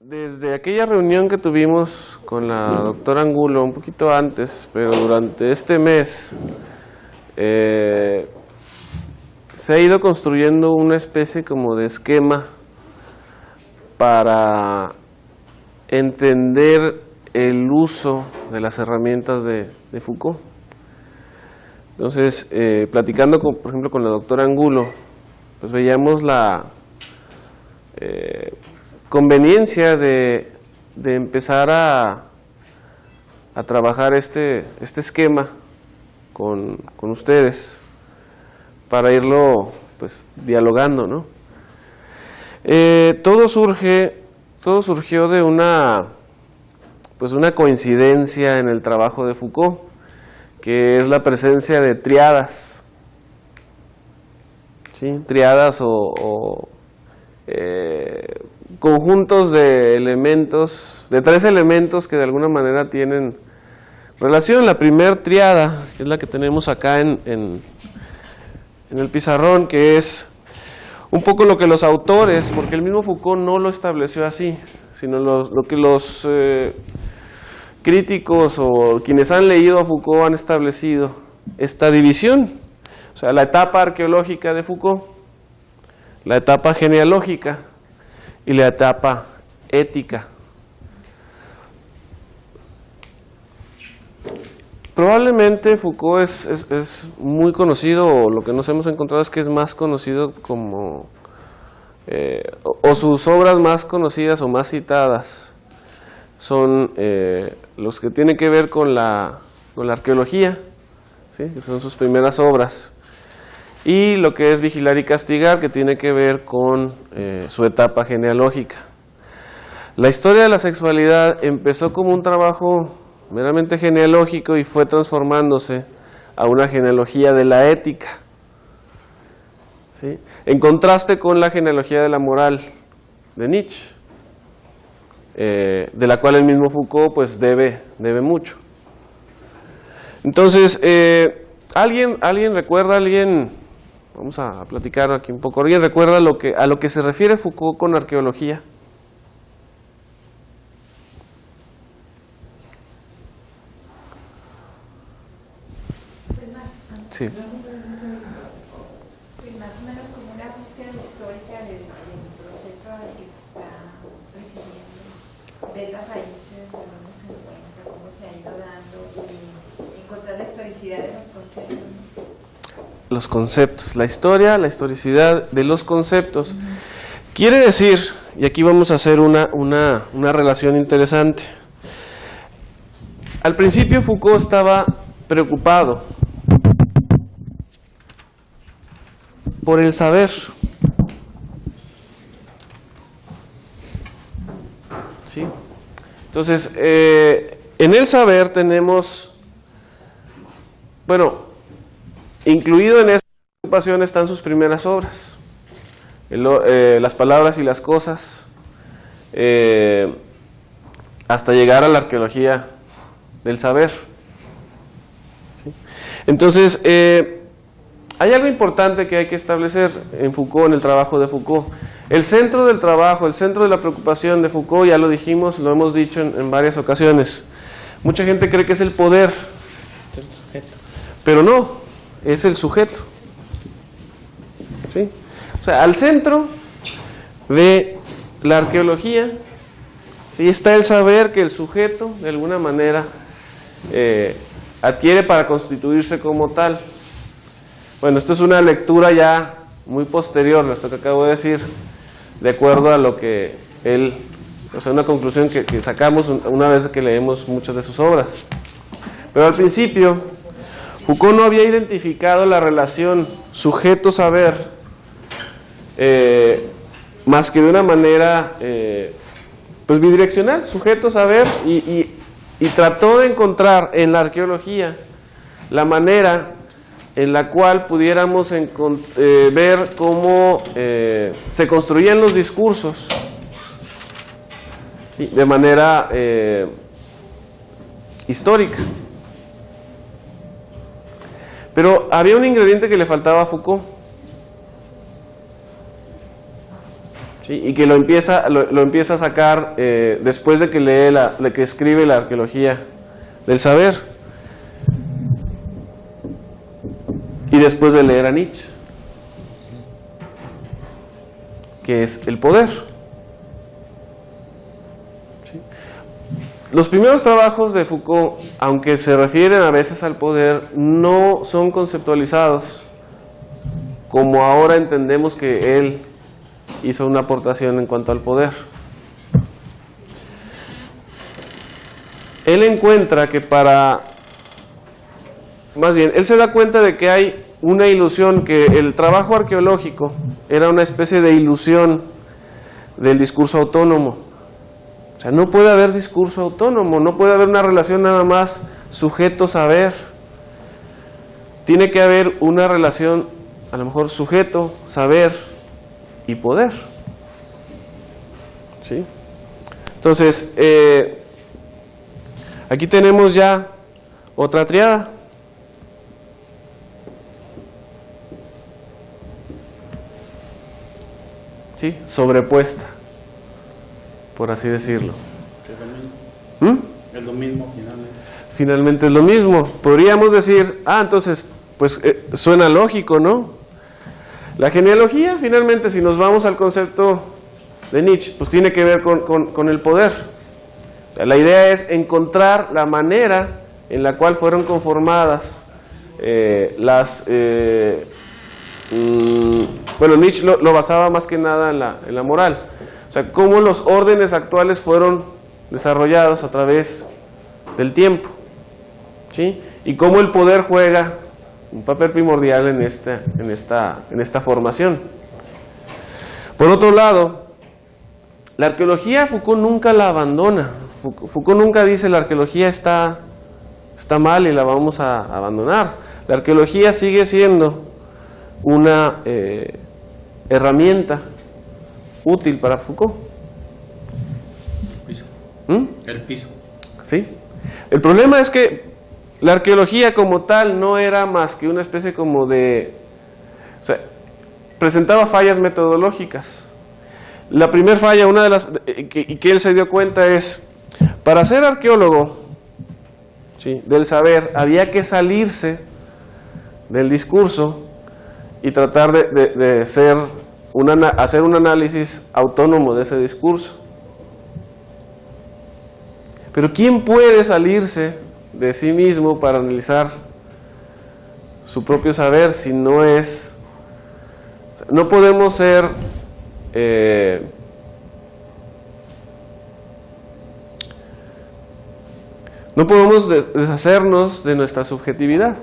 Desde aquella reunión que tuvimos con la doctora Angulo, un poquito antes, pero durante este mes, se ha ido construyendo una especie como de esquema para entender el uso de las herramientas de Foucault. Entonces, platicando, por ejemplo, con la doctora Angulo, pues veíamos la conveniencia de empezar a trabajar este esquema con ustedes para irlo pues dialogando, ¿no? Todo surgió de una coincidencia en el trabajo de Foucault, que es la presencia de triadas, ¿sí? Triadas o conjuntos de elementos, de tres elementos que de alguna manera tienen relación. La primer triada, que es la que tenemos acá en el pizarrón, que es un poco lo que los autores, porque el mismo Foucault no lo estableció así, sino lo que los críticos o quienes han leído a Foucault han establecido esta división. O sea, la etapa arqueológica de Foucault, la etapa genealógica y la etapa ética. Probablemente Foucault es muy conocido, o lo que nos hemos encontrado es que es más conocido como, o sus obras más conocidas o más citadas son los que tienen que ver con la arqueología, ¿sí? Que son sus primeras obras, y lo que es Vigilar y Castigar, que tiene que ver con su etapa genealógica. La historia de la sexualidad empezó como un trabajo meramente genealógico y fue transformándose a una genealogía de la ética, ¿sí? En contraste con la genealogía de la moral de Nietzsche, de la cual el mismo Foucault pues debe mucho. Entonces, ¿alguien recuerda, vamos a platicar aquí un poco, ¿alguien recuerda a lo que se refiere Foucault con arqueología? Sí. Más o menos como una búsqueda histórica del proceso al que se está refiriendo, ver las raíces de dónde se encuentra, cómo se ha ido dando, y encontrar la historicidad de los conceptos. Los conceptos, la historia, la historicidad de los conceptos. Quiere decir, y aquí vamos a hacer una relación interesante. Al principio Foucault estaba preocupado por el saber. ¿Sí? Entonces, en el saber tenemos, bueno, incluido en esta preocupación están sus primeras obras, las palabras y las cosas, hasta llegar a la arqueología del saber. ¿Sí? Entonces, hay algo importante que hay que establecer en Foucault, en el trabajo de Foucault. El centro del trabajo, el centro de la preocupación de Foucault, ya lo dijimos, lo hemos dicho en varias ocasiones. Mucha gente cree que es el poder, pero no, es el sujeto. ¿Sí? O sea, al centro de la arqueología, ¿sí?, está el saber que el sujeto, de alguna manera, adquiere para constituirse como tal. Bueno, esto es una lectura ya muy posterior a esto que acabo de decir, de acuerdo a lo que él, o sea, una conclusión que sacamos una vez que leemos muchas de sus obras. Pero al principio, Foucault no había identificado la relación sujeto-saber más que de una manera pues bidireccional, sujeto-saber, y trató de encontrar en la arqueología la manera en la cual pudiéramos ver cómo se construían los discursos, ¿sí?, de manera histórica. Pero había un ingrediente que le faltaba a Foucault. ¿sí? Y que lo empieza a sacar después de que lee que escribe la arqueología del saber y después de leer a Nietzsche, que es el poder. ¿Sí? Los primeros trabajos de Foucault, aunque se refieren a veces al poder, no son conceptualizados como ahora entendemos que él hizo una aportación en cuanto al poder. Él encuentra que él se da cuenta de que hay una ilusión, que el trabajo arqueológico era una especie de ilusión del discurso autónomo. O sea, no puede haber discurso autónomo, no puede haber una relación nada más sujeto-saber. Tiene que haber una relación, a lo mejor sujeto, saber y poder. ¿Sí? Entonces, aquí tenemos ya otra triada. ¿Sí? Sobrepuesta, por así decirlo. Es lo mismo finalmente. Finalmente es lo mismo. Podríamos decir, entonces, pues suena lógico, ¿no? La genealogía, finalmente, si nos vamos al concepto de Nietzsche, pues tiene que ver con el poder. La idea es encontrar la manera en la cual fueron conformadas bueno, Nietzsche lo basaba más que nada en la moral. O sea, cómo los órdenes actuales fueron desarrollados a través del tiempo, ¿sí? Y cómo el poder juega un papel primordial en esta formación. Por otro lado, la arqueología Foucault nunca la abandona. Foucault nunca dice la arqueología está mal y la vamos a abandonar. La arqueología sigue siendo una herramienta útil para Foucault. El piso. El piso. Sí. El problema es que la arqueología como tal no era más que una especie como de... O sea, presentaba fallas metodológicas. La primera falla, una de las que él se dio cuenta es, para ser arqueólogo, ¿sí?, del saber, había que salirse del discurso y tratar de hacer un análisis autónomo de ese discurso. Pero ¿quién puede salirse de sí mismo para analizar su propio saber si no es... No podemos ser... no podemos deshacernos de nuestra subjetividad.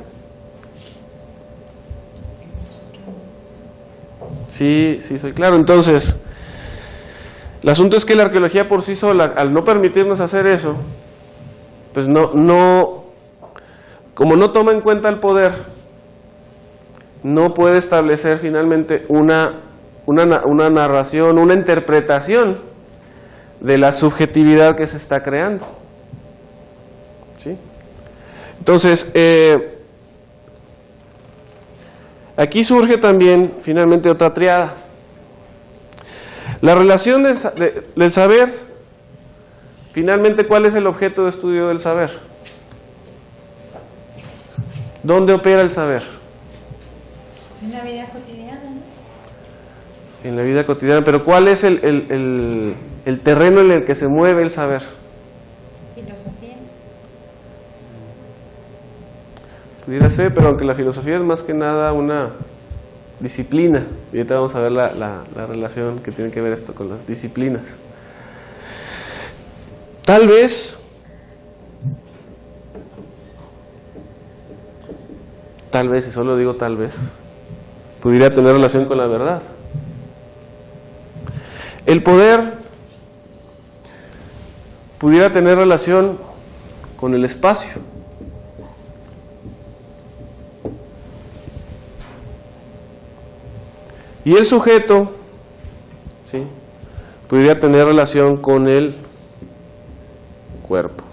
Sí, soy claro. Entonces, el asunto es que la arqueología por sí sola, al no permitirnos hacer eso, pues como no toma en cuenta el poder, no puede establecer finalmente una narración, una interpretación de la subjetividad que se está creando. ¿Sí? Entonces, aquí surge también, finalmente, otra triada. La relación del saber, finalmente, ¿cuál es el objeto de estudio del saber? ¿Dónde opera el saber? En la vida cotidiana, ¿no? En la vida cotidiana, pero ¿cuál es el terreno en el que se mueve el saber? Filosofía. Pudiera ser, pero aunque la filosofía es más que nada una disciplina, y ahorita vamos a ver la relación que tiene que ver esto con las disciplinas. Tal vez, y solo digo tal vez, pudiera tener relación con la verdad. El poder pudiera tener relación con el espacio. Y el sujeto, ¿sí?, pudiera tener relación con el cuerpo.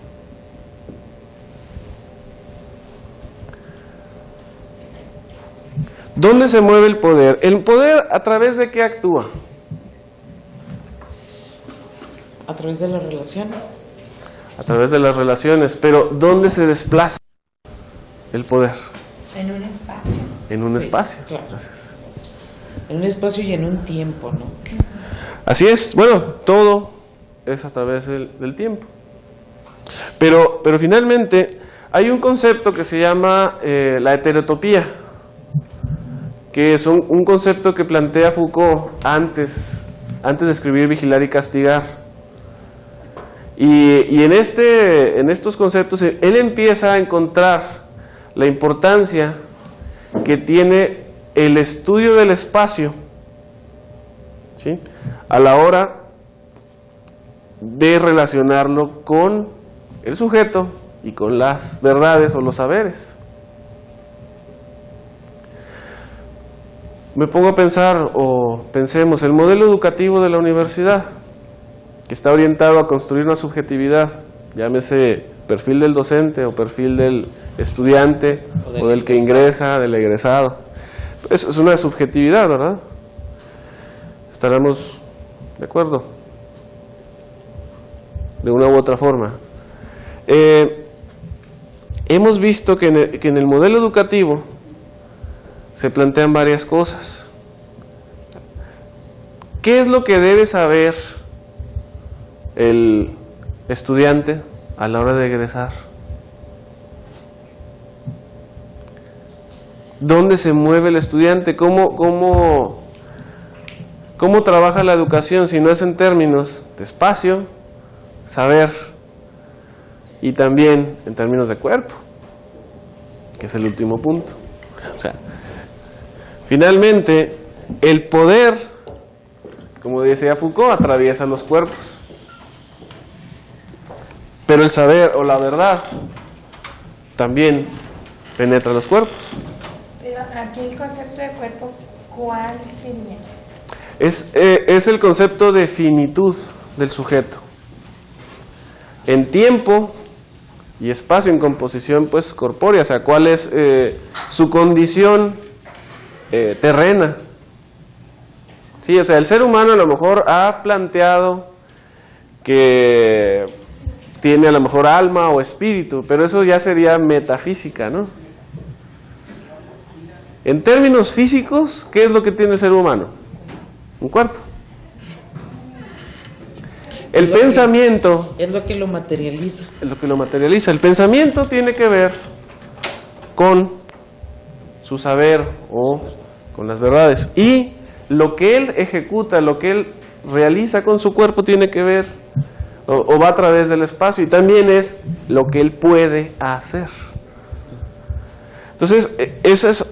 ¿Dónde se mueve el poder? ¿El poder a través de qué actúa? A través de las relaciones. A través de las relaciones. Pero ¿dónde se desplaza el poder? En un espacio. En un Sí, espacio. claro. Gracias. En un espacio y en un tiempo, ¿no? Así es. Bueno, todo es a través del tiempo. Pero finalmente hay un concepto que se llama la heterotopía, que es un concepto que plantea Foucault antes de escribir Vigilar y Castigar. Y en estos conceptos él empieza a encontrar la importancia que tiene el estudio del espacio, ¿sí?, a la hora de relacionarlo con el sujeto y con las verdades o los saberes. Me pongo a pensar, o pensemos, el modelo educativo de la universidad, que está orientado a construir una subjetividad, llámese perfil del docente o perfil del estudiante o del que ingresa, del egresado. Es una subjetividad, ¿verdad? ¿Estaremos de acuerdo? De una u otra forma. Hemos visto que en el modelo educativo se plantean varias cosas. ¿Qué es lo que debe saber el estudiante a la hora de egresar? ¿Dónde se mueve el estudiante? ¿Cómo trabaja la educación si no es en términos de espacio, saber, y también en términos de cuerpo, que es el último punto? O sea, finalmente, el poder, como decía Foucault, atraviesa los cuerpos. Pero el saber o la verdad también penetra los cuerpos. Pero aquí el concepto de cuerpo, ¿cuál sería? Es el concepto de finitud del sujeto. En tiempo y espacio, en composición pues corpórea, o sea, cuál es su condición terrena. Sí, o sea, el ser humano a lo mejor ha planteado que tiene a lo mejor alma o espíritu, pero eso ya sería metafísica, ¿no? En términos físicos, ¿qué es lo que tiene el ser humano? Un cuerpo. El pensamiento Es lo que lo materializa. es lo que lo materializa. El pensamiento tiene que ver con su saber o con las verdades. Y lo que él ejecuta, lo que él realiza con su cuerpo tiene que ver o va a través del espacio, y también es lo que él puede hacer. Entonces, esa es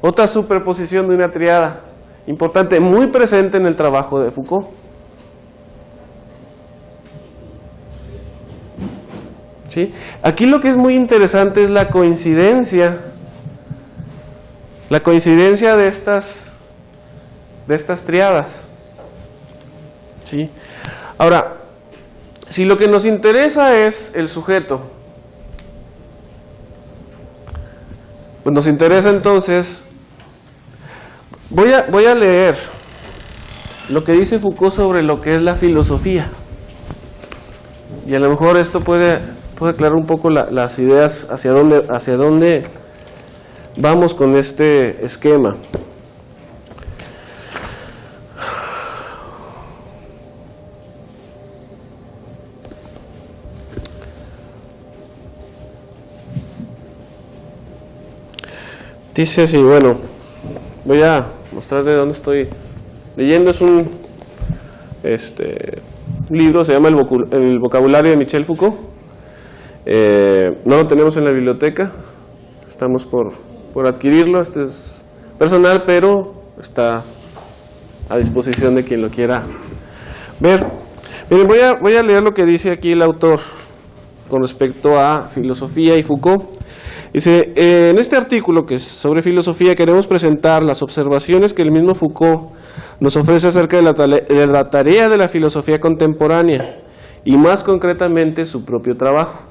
otra superposición de una triada importante, muy presente en el trabajo de Foucault. ¿Sí? Aquí lo que es muy interesante es la coincidencia de estas triadas. ¿Sí? Ahora, si lo que nos interesa es el sujeto, pues nos interesa entonces, voy a leer lo que dice Foucault sobre lo que es la filosofía, y a lo mejor esto puede aclarar un poco las ideas hacia dónde vamos con este esquema. Dice así, bueno, voy a mostrarle dónde estoy leyendo. Es un libro, se llama El vocabulario de Michel Foucault. No lo tenemos en la biblioteca, estamos por adquirirlo. Este es personal, pero está a disposición de quien lo quiera ver. Miren, voy a leer lo que dice aquí el autor con respecto a filosofía y Foucault. Dice, en este artículo que es sobre filosofía queremos presentar las observaciones que el mismo Foucault nos ofrece acerca de la tarea de la filosofía contemporánea y más concretamente su propio trabajo.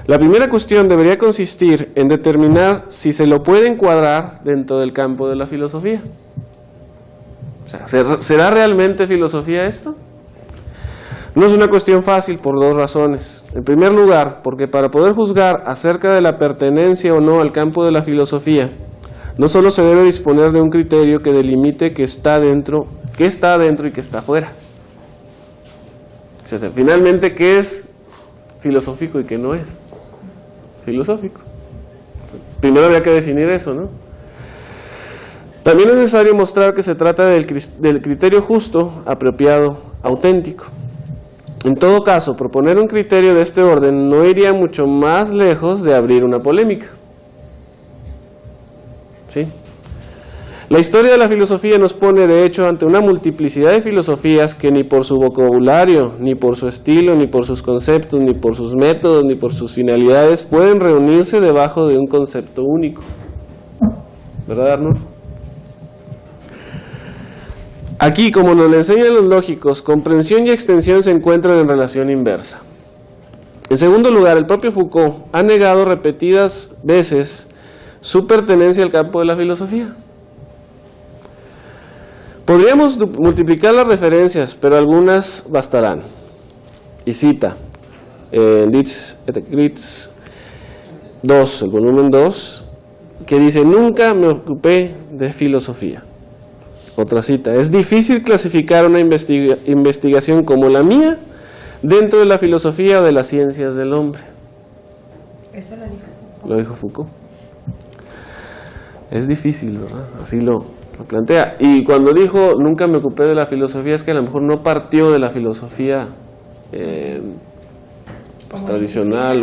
La primera cuestión debería consistir en determinar si se lo puede encuadrar dentro del campo de la filosofía. O sea, ¿será realmente filosofía esto? No es una cuestión fácil por dos razones. En primer lugar, porque para poder juzgar acerca de la pertenencia o no al campo de la filosofía, no solo se debe disponer de un criterio que delimite qué está adentro y qué está fuera. O sea, finalmente, ¿qué es filosófico y qué no es filosófico? Primero habría que definir eso, ¿no? También es necesario mostrar que se trata del criterio justo, apropiado, auténtico. En todo caso, proponer un criterio de este orden no iría mucho más lejos de abrir una polémica. ¿Sí? La historia de la filosofía nos pone, de hecho, ante una multiplicidad de filosofías que ni por su vocabulario, ni por su estilo, ni por sus conceptos, ni por sus métodos, ni por sus finalidades pueden reunirse debajo de un concepto único. ¿Verdad, Arnulfo? Aquí, como nos lo enseñan los lógicos, comprensión y extensión se encuentran en relación inversa. En segundo lugar, el propio Foucault ha negado repetidas veces su pertenencia al campo de la filosofía. Podríamos multiplicar las referencias, pero algunas bastarán. Y cita Litz et Gritz 2, el volumen 2, que dice: nunca me ocupé de filosofía. Otra cita: es difícil clasificar una investigación como la mía dentro de la filosofía o de las ciencias del hombre. Eso lo dijo Foucault. Lo dijo Foucault. Es difícil, ¿verdad? Así lo plantea. Y cuando dijo nunca me ocupé de la filosofía, es que a lo mejor no partió de la filosofía pues, tradicional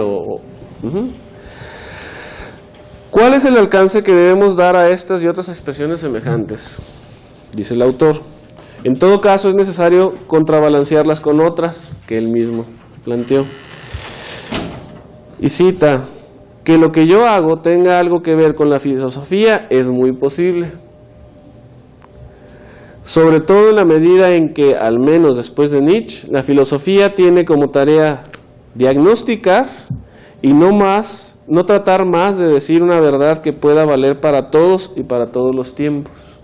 ¿Cuál es el alcance que debemos dar a estas y otras expresiones semejantes? Dice el autor: en todo caso es necesario contrabalancearlas con otras que él mismo planteó. Y cita: que lo que yo hago tenga algo que ver con la filosofía es muy posible, sobre todo en la medida en que, al menos después de Nietzsche, la filosofía tiene como tarea diagnosticar y no tratar más de decir una verdad que pueda valer para todos y para todos los tiempos.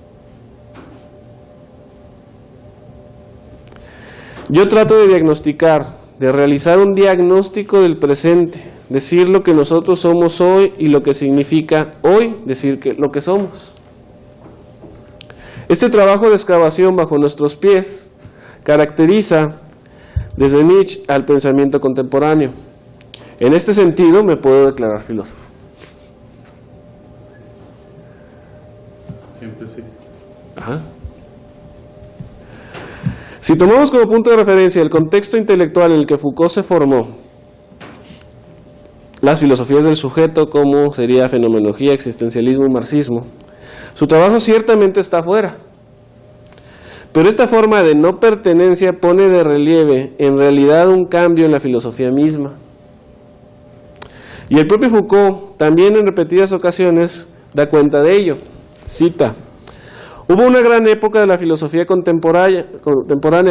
Yo trato de diagnosticar, de realizar un diagnóstico del presente, decir lo que nosotros somos hoy y lo que significa hoy decir lo que somos. Este trabajo de excavación bajo nuestros pies caracteriza desde Nietzsche al pensamiento contemporáneo. En este sentido me puedo declarar filósofo. Siempre sí. Ajá. Si tomamos como punto de referencia el contexto intelectual en el que Foucault se formó, las filosofías del sujeto, como sería fenomenología, existencialismo y marxismo, su trabajo ciertamente está afuera. Pero esta forma de no pertenencia pone de relieve en realidad un cambio en la filosofía misma. Y el propio Foucault también en repetidas ocasiones da cuenta de ello. Cita: hubo una gran época de la filosofía contemporánea,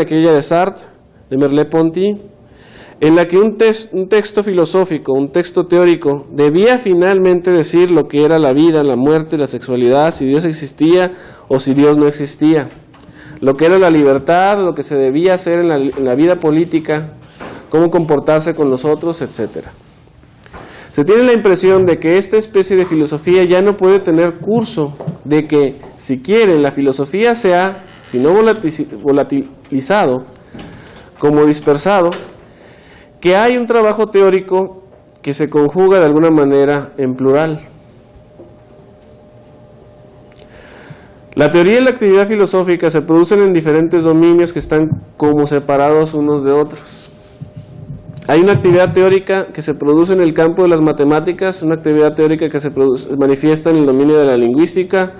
aquella de Sartre, de Merleau-Ponty, en la que un texto filosófico, un texto teórico, debía finalmente decir lo que era la vida, la muerte, la sexualidad, si Dios existía o si Dios no existía, lo que era la libertad, lo que se debía hacer en la vida política, cómo comportarse con los otros, etc. Se tiene la impresión de que esta especie de filosofía ya no puede tener curso, de que, si quieren, la filosofía sea, si no volatilizado, como dispersado, que hay un trabajo teórico que se conjuga de alguna manera en plural. La teoría y la actividad filosófica se producen en diferentes dominios que están como separados unos de otros. Hay una actividad teórica que se produce en el campo de las matemáticas, una actividad teórica que se manifiesta en el dominio de la lingüística,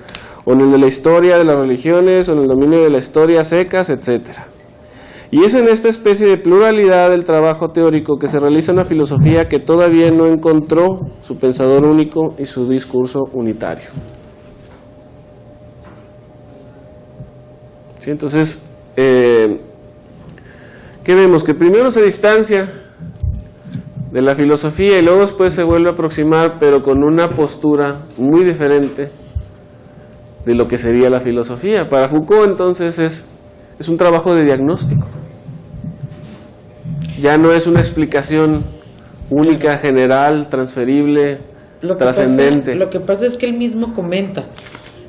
o en el de la historia de las religiones, o en el dominio de la historia secas, etc. Y es en esta especie de pluralidad del trabajo teórico que se realiza una filosofía que todavía no encontró su pensador único y su discurso unitario. ¿Sí? Entonces, ¿qué vemos? Que primero se distancia de la filosofía y luego después se vuelve a aproximar, pero con una postura muy diferente de lo que sería la filosofía. Para Foucault, entonces, es un trabajo de diagnóstico. Ya no es una explicación única, general, transferible, trascendente. Lo que pasa es que él mismo comenta,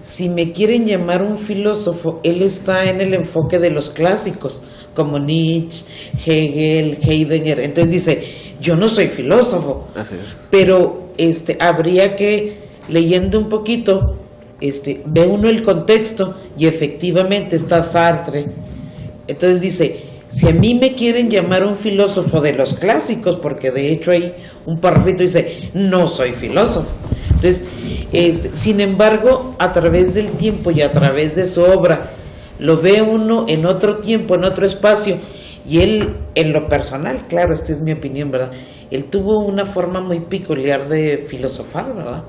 si me quieren llamar un filósofo, él está en el enfoque de los clásicos, como Nietzsche, Hegel, Heidegger. Entonces dice, yo no soy filósofo. Así es. Pero habría que, leyendo un poquito, ve uno el contexto y efectivamente está Sartre. Entonces dice, si a mí me quieren llamar un filósofo de los clásicos, porque de hecho hay un párrafito que dice, no soy filósofo. Entonces, sin embargo, a través del tiempo y a través de su obra, lo ve uno en otro tiempo, en otro espacio, y él, en lo personal, claro, esta es mi opinión, ¿verdad? Él tuvo una forma muy peculiar de filosofar, ¿verdad?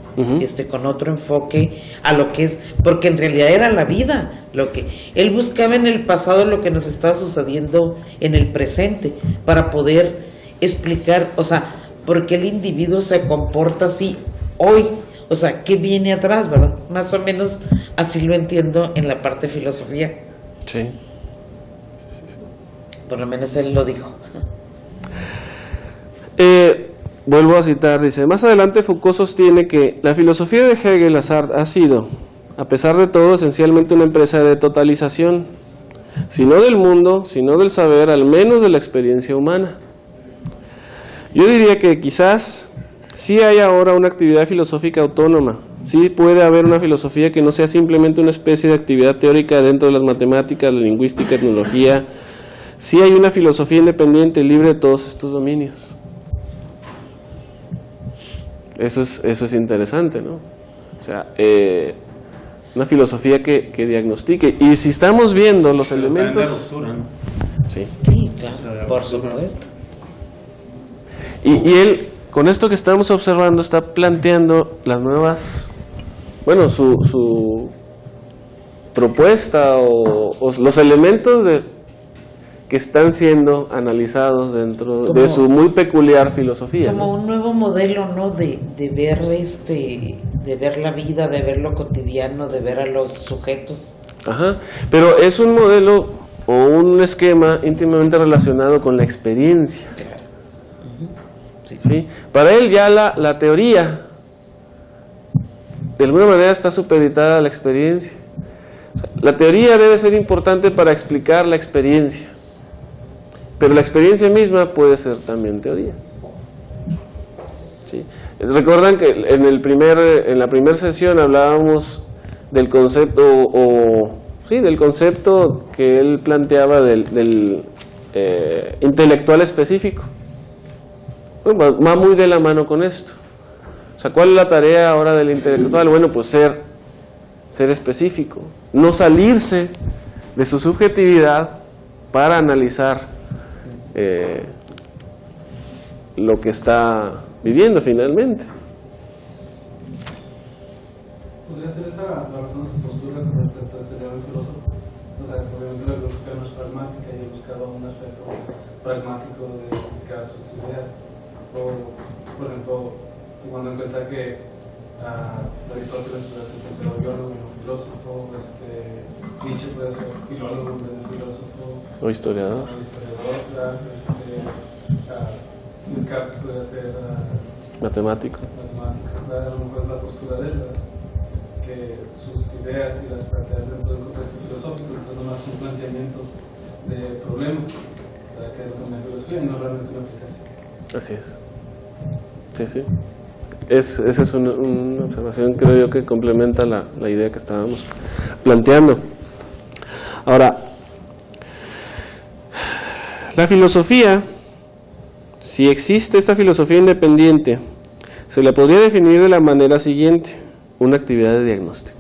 Con otro enfoque a lo que es, porque en realidad era la vida, lo que él buscaba en el pasado, lo que nos está sucediendo en el presente, para poder explicar, o sea, por qué el individuo se comporta así hoy, o sea, qué viene atrás, ¿verdad? Más o menos así lo entiendo en la parte de filosofía. Sí. Por lo menos él lo dijo. Vuelvo a citar, dice, más adelante Foucault sostiene que la filosofía de Hegel ha sido, a pesar de todo, esencialmente una empresa de totalización, si no del mundo, sino del saber, al menos de la experiencia humana. Yo diría que quizás sí hay ahora una actividad filosófica autónoma, sí puede haber una filosofía que no sea simplemente una especie de actividad teórica dentro de las matemáticas, la lingüística, la tecnología. Sí hay una filosofía independiente, libre de todos estos dominios. Eso es interesante, ¿no? O sea, una filosofía que diagnostique. Y si estamos viendo los elementos... Ruptura, ¿no? Sí. Sí, claro, por supuesto. Y él, con esto que estamos observando, está planteando las nuevas... Bueno, su propuesta o los elementos que están siendo analizados dentro de su muy peculiar filosofía. Como ¿no? un nuevo modelo, ¿no? De ver de ver la vida, de ver lo cotidiano, de ver a los sujetos. Ajá, pero es un modelo o un esquema íntimamente relacionado con la experiencia. Claro. Sí. ¿Sí? Para él ya la teoría de alguna manera está supeditada a la experiencia. O sea, la teoría debe ser importante para explicar la experiencia. Pero la experiencia misma puede ser también teoría. ¿Sí? Recuerdan que en la primera sesión hablábamos del concepto del concepto que él planteaba del intelectual específico. Bueno, va muy de la mano con esto. O sea, ¿cuál es la tarea ahora del intelectual? Bueno, pues ser específico, no salirse de su subjetividad para analizar lo que está viviendo finalmente. ¿Podría ser esa la razón de su postura con respecto al cerebro del filósofo? O sea, obviamente la filosofía no es pragmática y buscaba un aspecto pragmático de explicar sus ideas. O, por ejemplo, tomando en cuenta que Aristóteles puede ser considerado biólogo y no filósofo, Nietzsche puede ser filólogo en vez de filósofo, O historiador. Descartes podría ser Matemático. a lo mejor es la postura de él, ¿verdad? Que sus ideas y las planteas dentro del contexto filosófico, entonces nomás un planteamiento de problemas, ¿verdad? Que es lo que me filosofía y no realmente una aplicación. Así es. Sí, sí. Esa es una observación, creo yo, que complementa la idea que estábamos planteando. Ahora, la filosofía, si existe esta filosofía independiente, se la podría definir de la manera siguiente: una actividad de diagnóstico.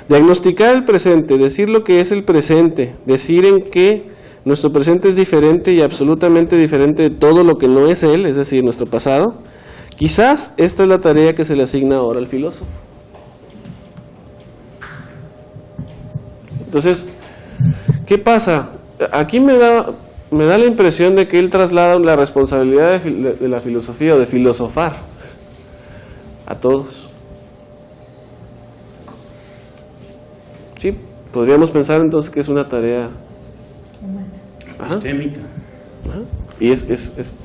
Diagnosticar el presente, decir lo que es el presente, decir en qué nuestro presente es diferente y absolutamente diferente de todo lo que no es él, es decir, nuestro pasado. Quizás esta es la tarea que se le asigna ahora al filósofo. Entonces, ¿qué pasa? Aquí me da la impresión de que él traslada la responsabilidad de la filosofía o de filosofar a todos. Sí, podríamos pensar entonces que es una tarea Ajá. Sistémica. Ajá. Y es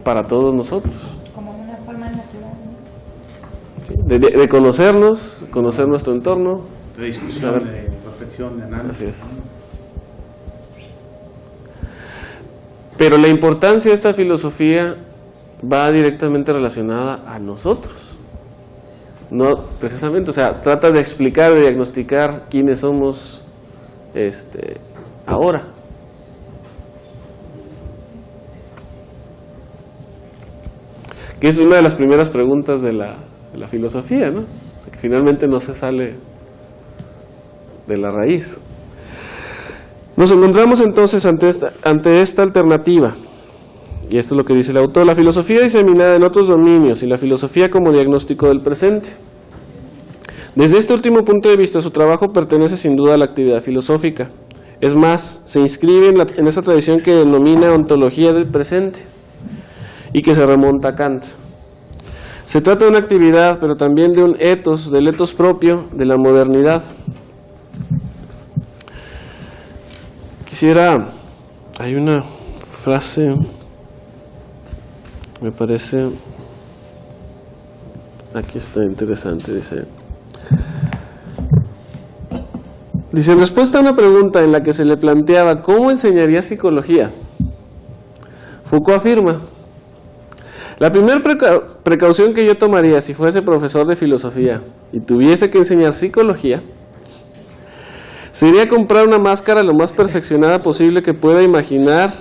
para todos nosotros. Como una forma natural, ¿no? ¿Sí? De conocernos, conocer nuestro entorno. De discusión, Saber. de reflexión, de análisis. Así es. Pero la importancia de esta filosofía va directamente relacionada a nosotros. No, precisamente, o sea, trata de explicar, de diagnosticar quiénes somos ahora. Que es una de las primeras preguntas de la filosofía, ¿no? O sea, que finalmente no se sale de la raíz. Nos encontramos entonces ante esta alternativa, y esto es lo que dice el autor: la filosofía diseminada en otros dominios y la filosofía como diagnóstico del presente. Desde este último punto de vista, su trabajo pertenece sin duda a la actividad filosófica. Es más, se inscribe en esa tradición que denomina ontología del presente y que se remonta a Kant. Se trata de una actividad, pero también de un ethos, del ethos propio de la modernidad. Hay una frase, me parece, aquí está interesante, dice, en respuesta a una pregunta en la que se le planteaba ¿cómo enseñaría psicología?, Foucault afirma: la primera precaución que yo tomaría si fuese profesor de filosofía y tuviese que enseñar psicología sería comprar una máscara lo más perfeccionada posible que pueda imaginar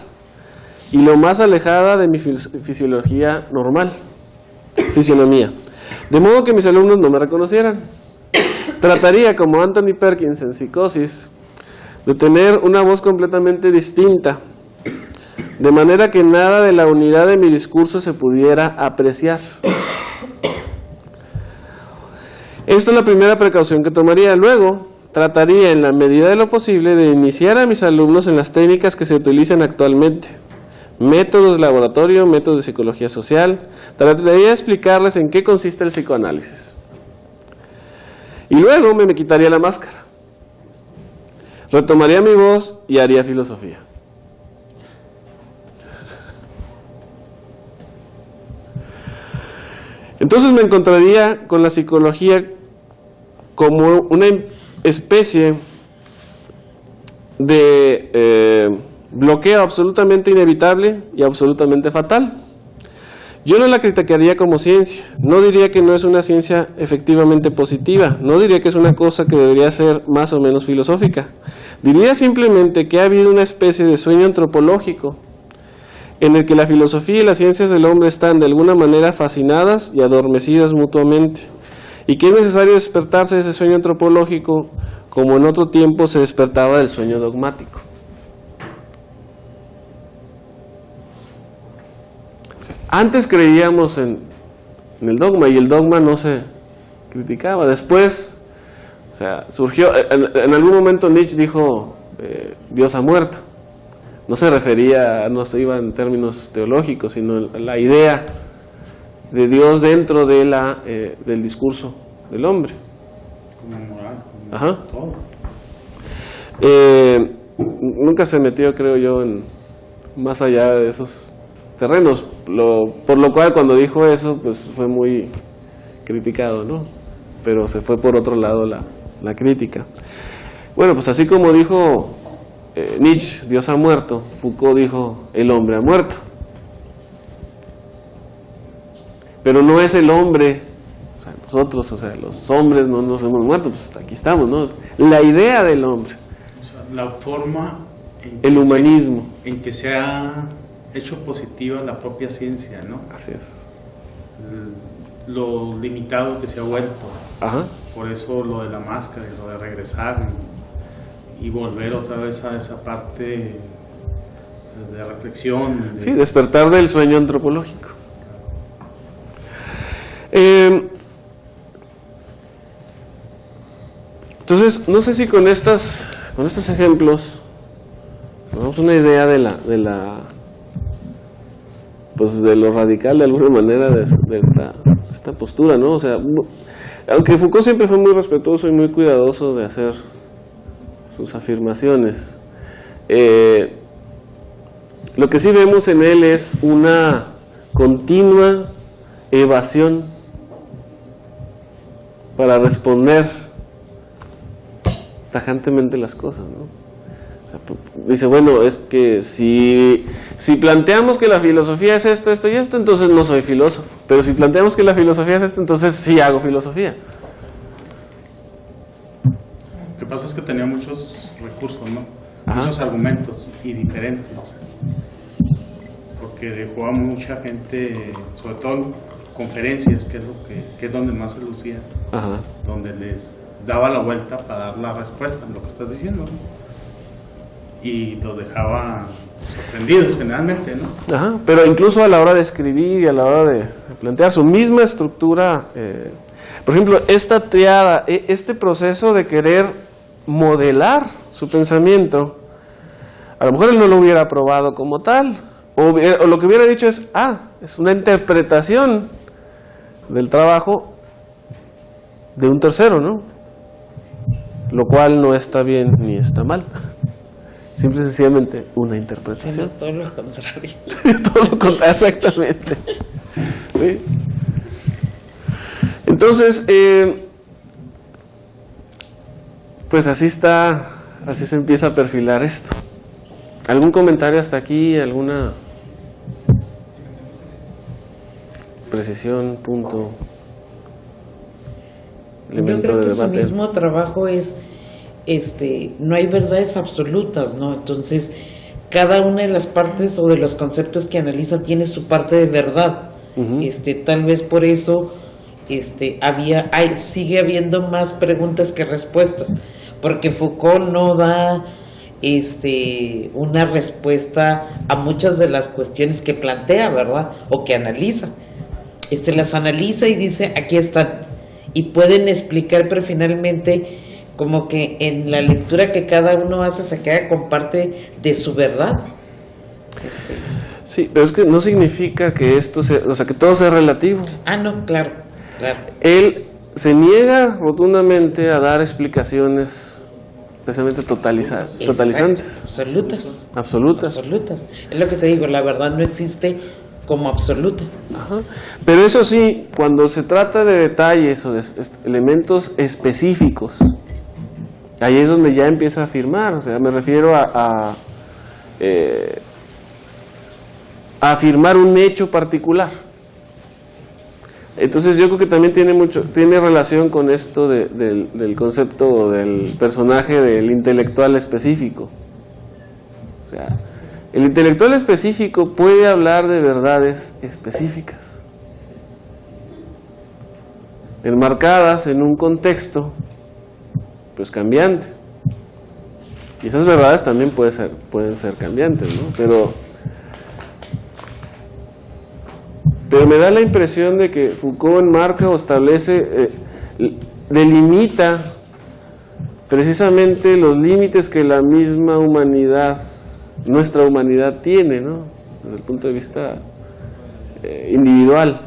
y lo más alejada de mi fisionomía, de modo que mis alumnos no me reconocieran. Trataría, como Anthony Perkins en Psicosis, de tener una voz completamente distinta, de manera que nada de la unidad de mi discurso se pudiera apreciar. Esta es la primera precaución que tomaría. Luego, trataría en la medida de lo posible de iniciar a mis alumnos en las técnicas que se utilizan actualmente, métodos de laboratorio, métodos de psicología social. Trataría de explicarles en qué consiste el psicoanálisis. Y luego me quitaría la máscara, retomaría mi voz y haría filosofía. Entonces me encontraría con la psicología como una especie de bloqueo absolutamente inevitable y absolutamente fatal. Yo no la criticaría como ciencia, no diría que no es una ciencia efectivamente positiva, no diría que es una cosa que debería ser más o menos filosófica. Diría simplemente que ha habido una especie de sueño antropológico en el que la filosofía y las ciencias del hombre están de alguna manera fascinadas y adormecidas mutuamente, y que es necesario despertarse de ese sueño antropológico como en otro tiempo se despertaba del sueño dogmático. Antes creíamos en el dogma y el dogma no se criticaba. Después, o sea, surgió, en algún momento Nietzsche dijo Dios ha muerto. No se refería, no se iba en términos teológicos, sino la idea de Dios dentro de del discurso del hombre. Como moral, como Ajá. todo. Nunca se metió, creo yo, más allá de esos terrenos, por lo cual cuando dijo eso, pues fue muy criticado, ¿no? Pero se fue por otro lado la crítica. Bueno, pues así como dijo Nietzsche, Dios ha muerto, Foucault dijo, el hombre ha muerto. Pero no es el hombre, o sea, nosotros, o sea, los hombres no nos hemos muerto, pues aquí estamos, ¿no? La idea del hombre. O sea, la forma en El humanismo. en que se ha hecho positiva la propia ciencia, ¿no? Así es. Lo limitado que se ha vuelto. Ajá. Por eso lo de la máscara y lo de regresar y volver otra vez a esa parte de reflexión. Sí, despertar del sueño antropológico. Entonces, no sé si con estos ejemplos tenemos una idea de lo radical de alguna manera de esta postura, ¿no? O sea, aunque Foucault siempre fue muy respetuoso y muy cuidadoso de hacer sus afirmaciones, Lo que sí vemos en él es una continua evasión para responder tajantemente las cosas, ¿no? O sea, dice, bueno, es que si planteamos que la filosofía es esto, esto y esto, entonces no soy filósofo. Pero si planteamos que la filosofía es esto, entonces sí hago filosofía. Lo que pasa es que tenía muchos recursos, ¿no? Ajá. Muchos argumentos y diferentes. Porque dejó a mucha gente, sobre todo en conferencias, que es donde más se lucía, Ajá. donde les daba la vuelta para dar la respuesta a lo que estás diciendo, ¿no? Y los dejaba sorprendidos generalmente, ¿no? Ajá, pero incluso a la hora de escribir y a la hora de plantear su misma estructura, por ejemplo, esta triada, este proceso de querer modelar su pensamiento, a lo mejor él no lo hubiera probado como tal, o lo que hubiera dicho es, es una interpretación del trabajo de un tercero, ¿no? Lo cual no está bien ni está mal. Simple y sencillamente una interpretación. Sino todo lo contrario. Todo lo contrario, exactamente. ¿Sí? Entonces, pues así se empieza a perfilar esto. ¿Algún comentario hasta aquí? ¿Alguna precisión, punto, Yo elemento creo de que su debate? mismo trabajo es, no hay verdades absolutas, ¿no? Entonces, cada una de las partes o de los conceptos que analiza tiene su parte de verdad. Ujú. Tal vez por eso sigue habiendo más preguntas que respuestas, porque Foucault no da una respuesta a muchas de las cuestiones que plantea, ¿verdad? O que analiza. Las analiza y dice, aquí están, y pueden explicar, pero finalmente como que en la lectura que cada uno hace se queda con parte de su verdad. Sí, pero es que no significa que que todo sea relativo. No, claro. Él se niega rotundamente a dar explicaciones precisamente totalizantes. Absolutas. Absolutas. Es lo que te digo, la verdad no existe como absoluta. Ajá. Pero eso sí, cuando se trata de detalles o de elementos específicos, ahí es donde ya empieza a afirmar. O sea, me refiero a afirmar un hecho particular. Entonces yo creo que también tiene relación con esto del concepto del personaje del intelectual específico. O sea, el intelectual específico puede hablar de verdades específicas, enmarcadas en un contexto pues cambiante. Y esas verdades también pueden ser cambiantes, ¿no? Pero me da la impresión de que Foucault enmarca o establece, delimita precisamente los límites que la misma humanidad, nuestra humanidad tiene, ¿no? Desde el punto de vista individual.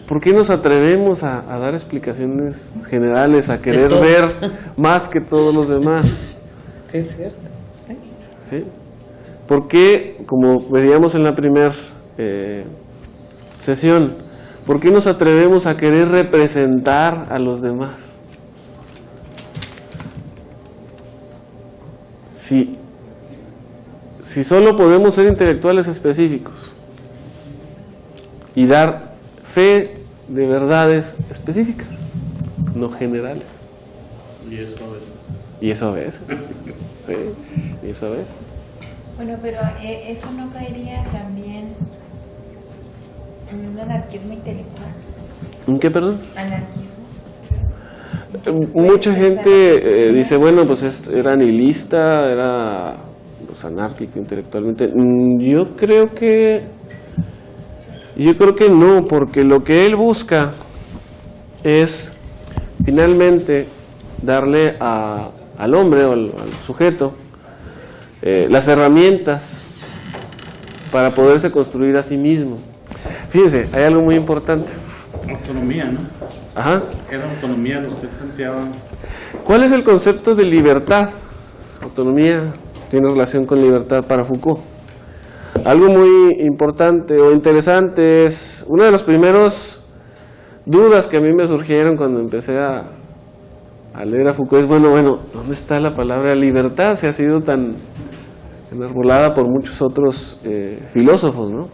¿Por qué nos atrevemos a dar explicaciones generales, a querer ver más que todos los demás? Sí, es cierto. Sí. ¿Sí? ¿Por qué, como veíamos en la primera sesión, por qué nos atrevemos a querer representar a los demás? Si solo podemos ser intelectuales específicos y dar fe de verdades específicas, no generales. Y eso a veces. Sí, y eso a veces. Bueno, pero eso no caería también en un anarquismo intelectual. ¿En qué, perdón? Anarquismo. Mucha gente dice, bueno, pues era nihilista, era pues, anárquico intelectualmente. Yo creo que no, porque lo que él busca es finalmente darle al hombre o al sujeto las herramientas para poderse construir a sí mismo. Fíjense, hay algo muy importante. Autonomía, ¿no? Ajá. Era autonomía lo que planteaban. ¿Cuál es el concepto de libertad? Autonomía. tiene relación con libertad para Foucault. Algo muy importante o interesante es, una de las primeras dudas que a mí me surgieron cuando empecé a leer a Foucault es, bueno, ¿dónde está la palabra libertad? Se ha sido tan enarbolada por muchos otros filósofos, ¿no?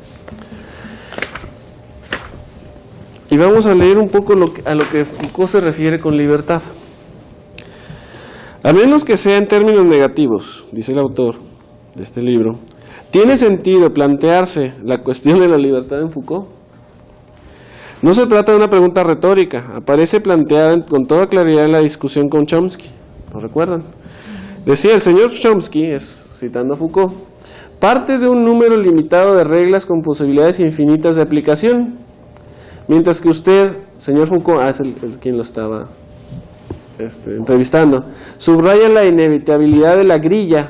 Y vamos a leer un poco a lo que Foucault se refiere con libertad. A menos que sea en términos negativos, dice el autor de este libro, ¿tiene sentido plantearse la cuestión de la libertad en Foucault? No se trata de una pregunta retórica, aparece planteada con toda claridad en la discusión con Chomsky, ¿lo recuerdan? Decía el señor Chomsky, citando a Foucault, parte de un número limitado de reglas con posibilidades infinitas de aplicación, mientras que usted, señor Foucault, es quien lo estaba entrevistando, subraya la inevitabilidad de la grilla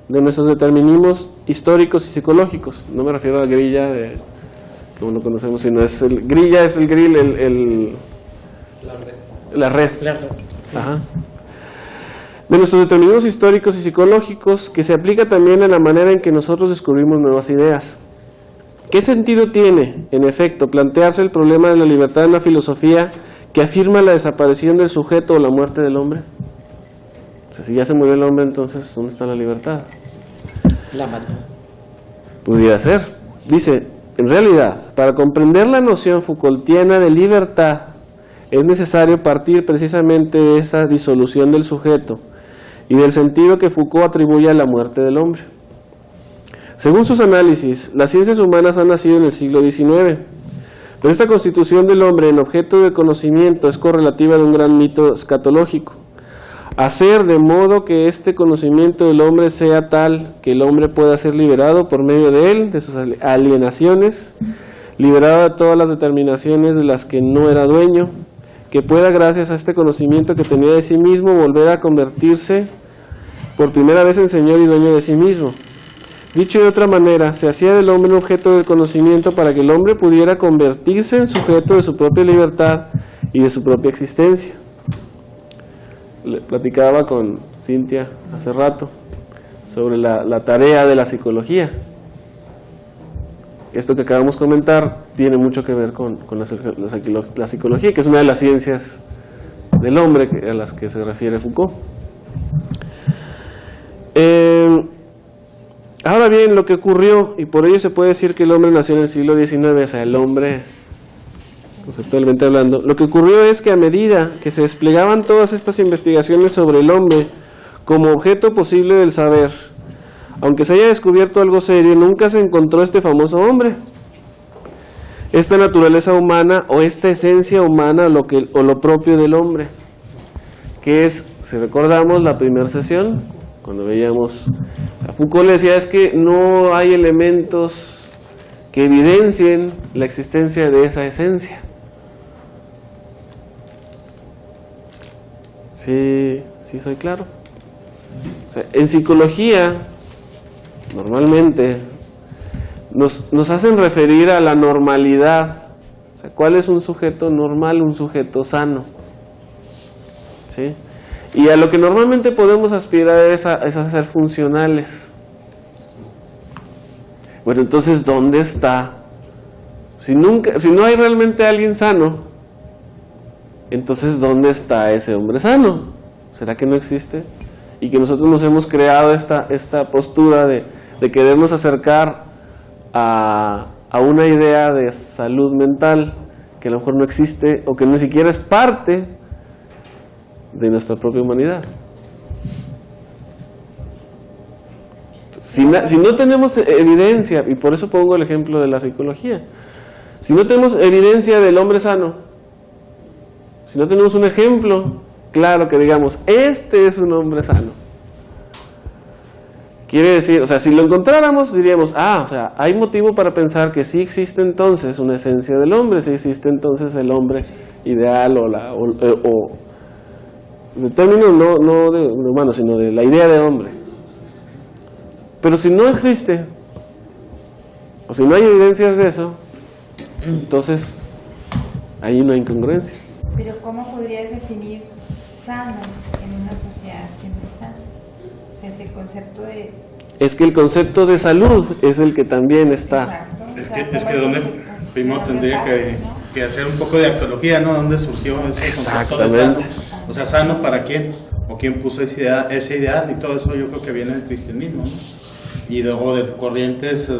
de nuestros determinismos históricos y psicológicos. No me refiero a la grilla de, como lo conocemos, sino grilla es el grill, la red. Ajá. De nuestros determinismos históricos y psicológicos, que se aplica también en la manera en que nosotros descubrimos nuevas ideas. ¿Qué sentido tiene, en efecto, plantearse el problema de la libertad en la filosofía que afirma la desaparición del sujeto o la muerte del hombre? O sea, si ya se murió el hombre, entonces, ¿dónde está la libertad? La mató. Pudiera ser. Dice, en realidad, para comprender la noción Foucaultiana de libertad, es necesario partir precisamente de esa disolución del sujeto y del sentido que Foucault atribuye a la muerte del hombre. Según sus análisis, las ciencias humanas han nacido en el siglo XIX, pero esta constitución del hombre en objeto de conocimiento es correlativa de un gran mito escatológico. Hacer de modo que este conocimiento del hombre sea tal que el hombre pueda ser liberado por medio de él, de sus alienaciones, liberado de todas las determinaciones de las que no era dueño, que pueda, gracias a este conocimiento que tenía de sí mismo, volver a convertirse por primera vez en señor y dueño de sí mismo. Dicho de otra manera, se hacía del hombre un objeto del conocimiento para que el hombre pudiera convertirse en sujeto de su propia libertad y de su propia existencia. Le platicaba con Cintia hace rato sobre la tarea de la psicología. Esto que acabamos de comentar tiene mucho que ver con la psicología, que es una de las ciencias del hombre a las que se refiere Foucault. Ahora bien, lo que ocurrió, y por ello se puede decir que el hombre nació en el siglo XIX, o sea, el hombre, conceptualmente hablando, lo que ocurrió es que a medida que se desplegaban todas estas investigaciones sobre el hombre como objeto posible del saber, aunque se haya descubierto algo serio, nunca se encontró este famoso hombre, esta naturaleza humana o esta esencia humana o lo propio del hombre, que es, si recordamos la primera sesión, cuando veíamos a Foucault, le decía es que no hay elementos que evidencien la existencia de esa esencia. Sí, soy claro. O sea, en psicología, normalmente, nos hacen referir a la normalidad. O sea, ¿cuál es un sujeto normal, un sujeto sano? ¿Sí? Y a lo que normalmente podemos aspirar es a ser funcionales. Bueno, entonces, ¿dónde está? Si no hay realmente alguien sano, entonces, ¿dónde está ese hombre sano? ¿Será que no existe? Y que nosotros nos hemos creado esta postura de querernos acercar a una idea de salud mental que a lo mejor no existe o que ni siquiera es parte de nuestra propia humanidad. Si no tenemos evidencia, y por eso pongo el ejemplo de la psicología, si no tenemos evidencia del hombre sano, si no tenemos un ejemplo claro que digamos, este es un hombre sano, quiere decir, o sea, si lo encontráramos diríamos, o sea, hay motivo para pensar que sí existe entonces una esencia del hombre, sí existe entonces el hombre ideal o de términos no de humano, sino de la idea de hombre. Pero si no existe, o si no hay evidencias de eso, entonces hay una incongruencia. Pero ¿cómo podrías definir sano en una sociedad que no es sana? O sea, es el concepto de... Es que el concepto de salud es el que también está. Exacto. Es O que, sea, donde primero tendría que hacer un poco de arqueología, ¿no? ¿Dónde surgió ese concepto de sano? Exactamente. O sea, ¿sano para quién? ¿O quién puso ese ideal? Y todo eso yo creo que viene del cristianismo, ¿no? Y o de corrientes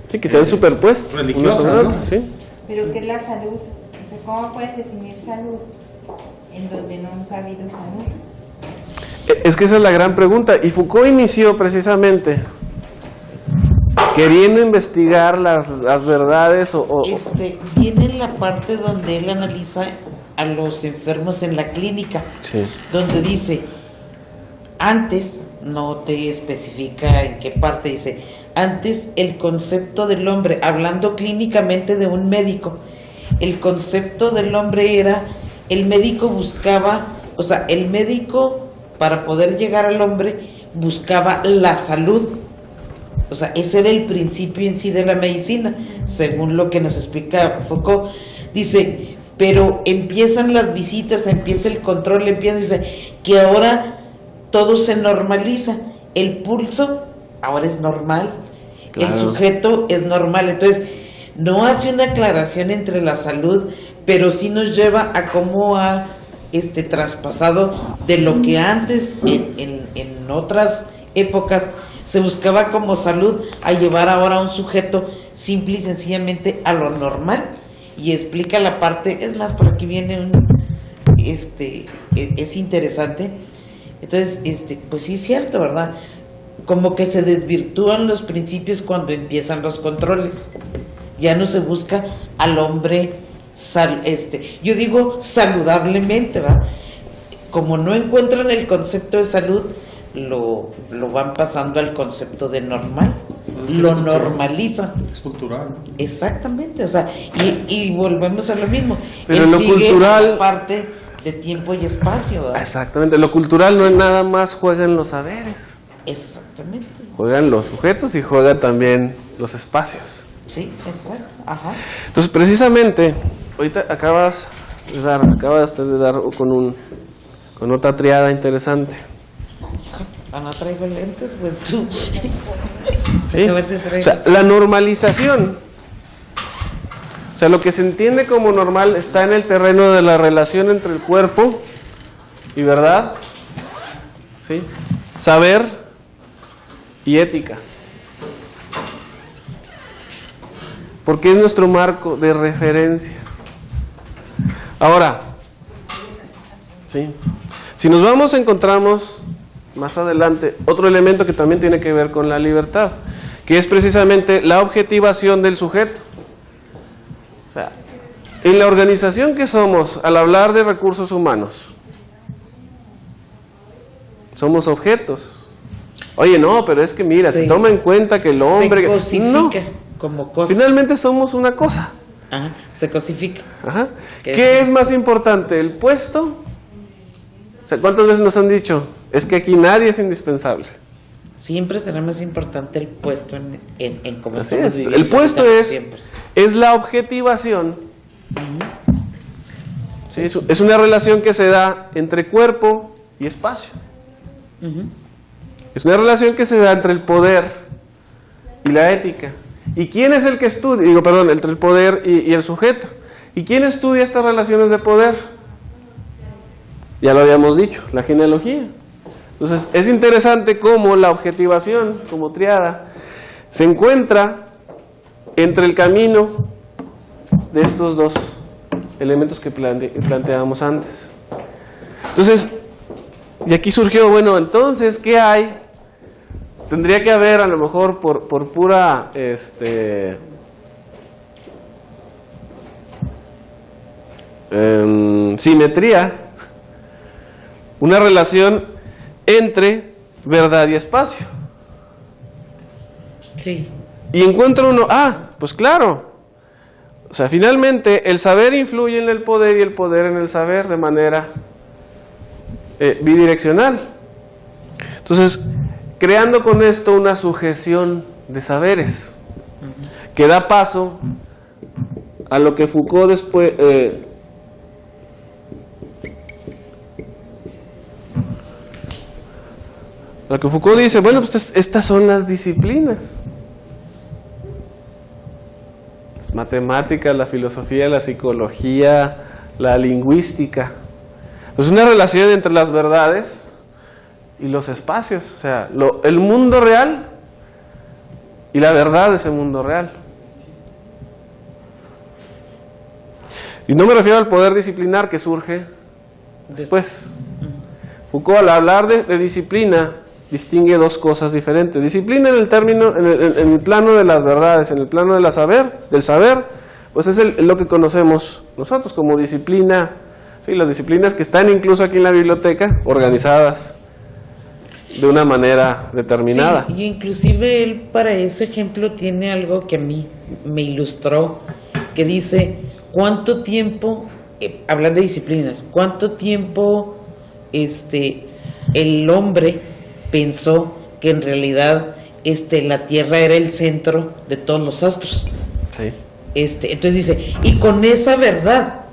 Sí, que se han superpuesto. religiosas, unas con ¿no? otras, sí. Pero ¿qué es la salud? O sea, ¿cómo puedes definir salud en donde nunca ha habido salud? Es que esa es la gran pregunta. Y Foucault inició precisamente queriendo investigar las verdades Viene la parte donde él analiza a los enfermos en la clínica, Sí. donde dice, antes, no te especifica en qué parte, dice, antes el concepto del hombre, hablando clínicamente de un médico, el concepto del hombre era, el médico buscaba, o sea, el médico para poder llegar al hombre buscaba la salud. O sea, ese era el principio en sí de la medicina, según lo que nos explica Foucault. Dice, pero empiezan las visitas, empieza el control, dice, que ahora todo se normaliza. El pulso ahora es normal, Claro. el sujeto es normal. Entonces, no hace una aclaración entre la salud, pero sí nos lleva a cómo ha traspasado de lo que antes, en otras épocas, se buscaba como salud, a llevar ahora a un sujeto simple y sencillamente a lo normal. Y explica la parte, es más, por aquí viene es interesante. Entonces, pues sí es cierto, ¿verdad? Como que se desvirtúan los principios cuando empiezan los controles. Ya no se busca al hombre, yo digo saludablemente, ¿verdad? Como no encuentran el concepto de salud, lo van pasando al concepto de normal, Pues es que lo es cultural. normalizan. Es cultural, ¿no? Exactamente, o sea, y volvemos a lo mismo. Pero Él lo sigue cultural- la parte de tiempo y espacio, ¿verdad? Exactamente. Lo cultural no es nada más juegan los saberes. Exactamente, Juegan los sujetos y juegan también los espacios. sí, exacto, ajá. Entonces, precisamente, ahorita acabas de dar con otra triada interesante. No traigo lentes, pues tú. ¿Sí? A ver si traigo. O sea, la normalización. O sea, lo que se entiende como normal está en el terreno de la relación entre el cuerpo y verdad, ¿sí? Saber y ética. Porque es nuestro marco de referencia. Ahora, ¿sí? Si nos vamos, encontramos más adelante otro elemento que también tiene que ver con la libertad, que es precisamente la objetivación del sujeto. O sea, en la organización que somos, al hablar de recursos humanos, somos objetos. Oye, no, pero es que mira, Se- se toma en cuenta que el hombre... se cosifica No, como cosa. finalmente somos una cosa. Ajá, se cosifica. Ajá. ¿Qué ¿Qué es es más importante, el puesto? O sea, ¿cuántas veces nos han dicho? Es que aquí nadie es indispensable. Siempre será más importante el puesto en cómo Así estamos es. viviendo El puesto ahorita, es, siempre. es la objetivación. Sí, es una relación que se da entre cuerpo y espacio. Ujú. Es una relación que se da entre el poder y la ética. ¿Y quién es el que estudia? Entre el poder y el sujeto. ¿Y quién estudia estas relaciones de poder? Ya lo habíamos dicho, la genealogía. Entonces, es interesante cómo la objetivación, como triada, se encuentra entre el camino de estos dos elementos que planteábamos antes. Entonces, y aquí surgió, bueno, entonces, ¿qué hay? Tendría que haber, a lo mejor, por pura simetría, una relación entre verdad y espacio. Sí. Y encuentra uno, pues claro, o sea, finalmente el saber influye en el poder y el poder en el saber de manera bidireccional. Entonces, creando con esto una sujeción de saberes que da paso a lo que Foucault después Lo que Foucault dice, bueno, pues estas son las disciplinas. Las matemáticas, la filosofía, la psicología, la lingüística. Pues una relación entre las verdades y los espacios. O sea, el mundo real y la verdad de ese mundo real. Y no me refiero al poder disciplinar que surge después. Foucault, al hablar de disciplina, distingue dos cosas diferentes. Disciplina en el término, en el plano de las verdades, en el plano del saber, pues es lo que conocemos nosotros como disciplina. Sí, las disciplinas que están incluso aquí en la biblioteca, organizadas de una manera determinada. Sí, y inclusive él para ese ejemplo tiene algo que a mí me ilustró, que dice, ¿cuánto tiempo, hablando de disciplinas, cuánto tiempo el hombre pensó que en realidad la Tierra era el centro de todos los astros? Sí. Entonces dice, y con esa verdad,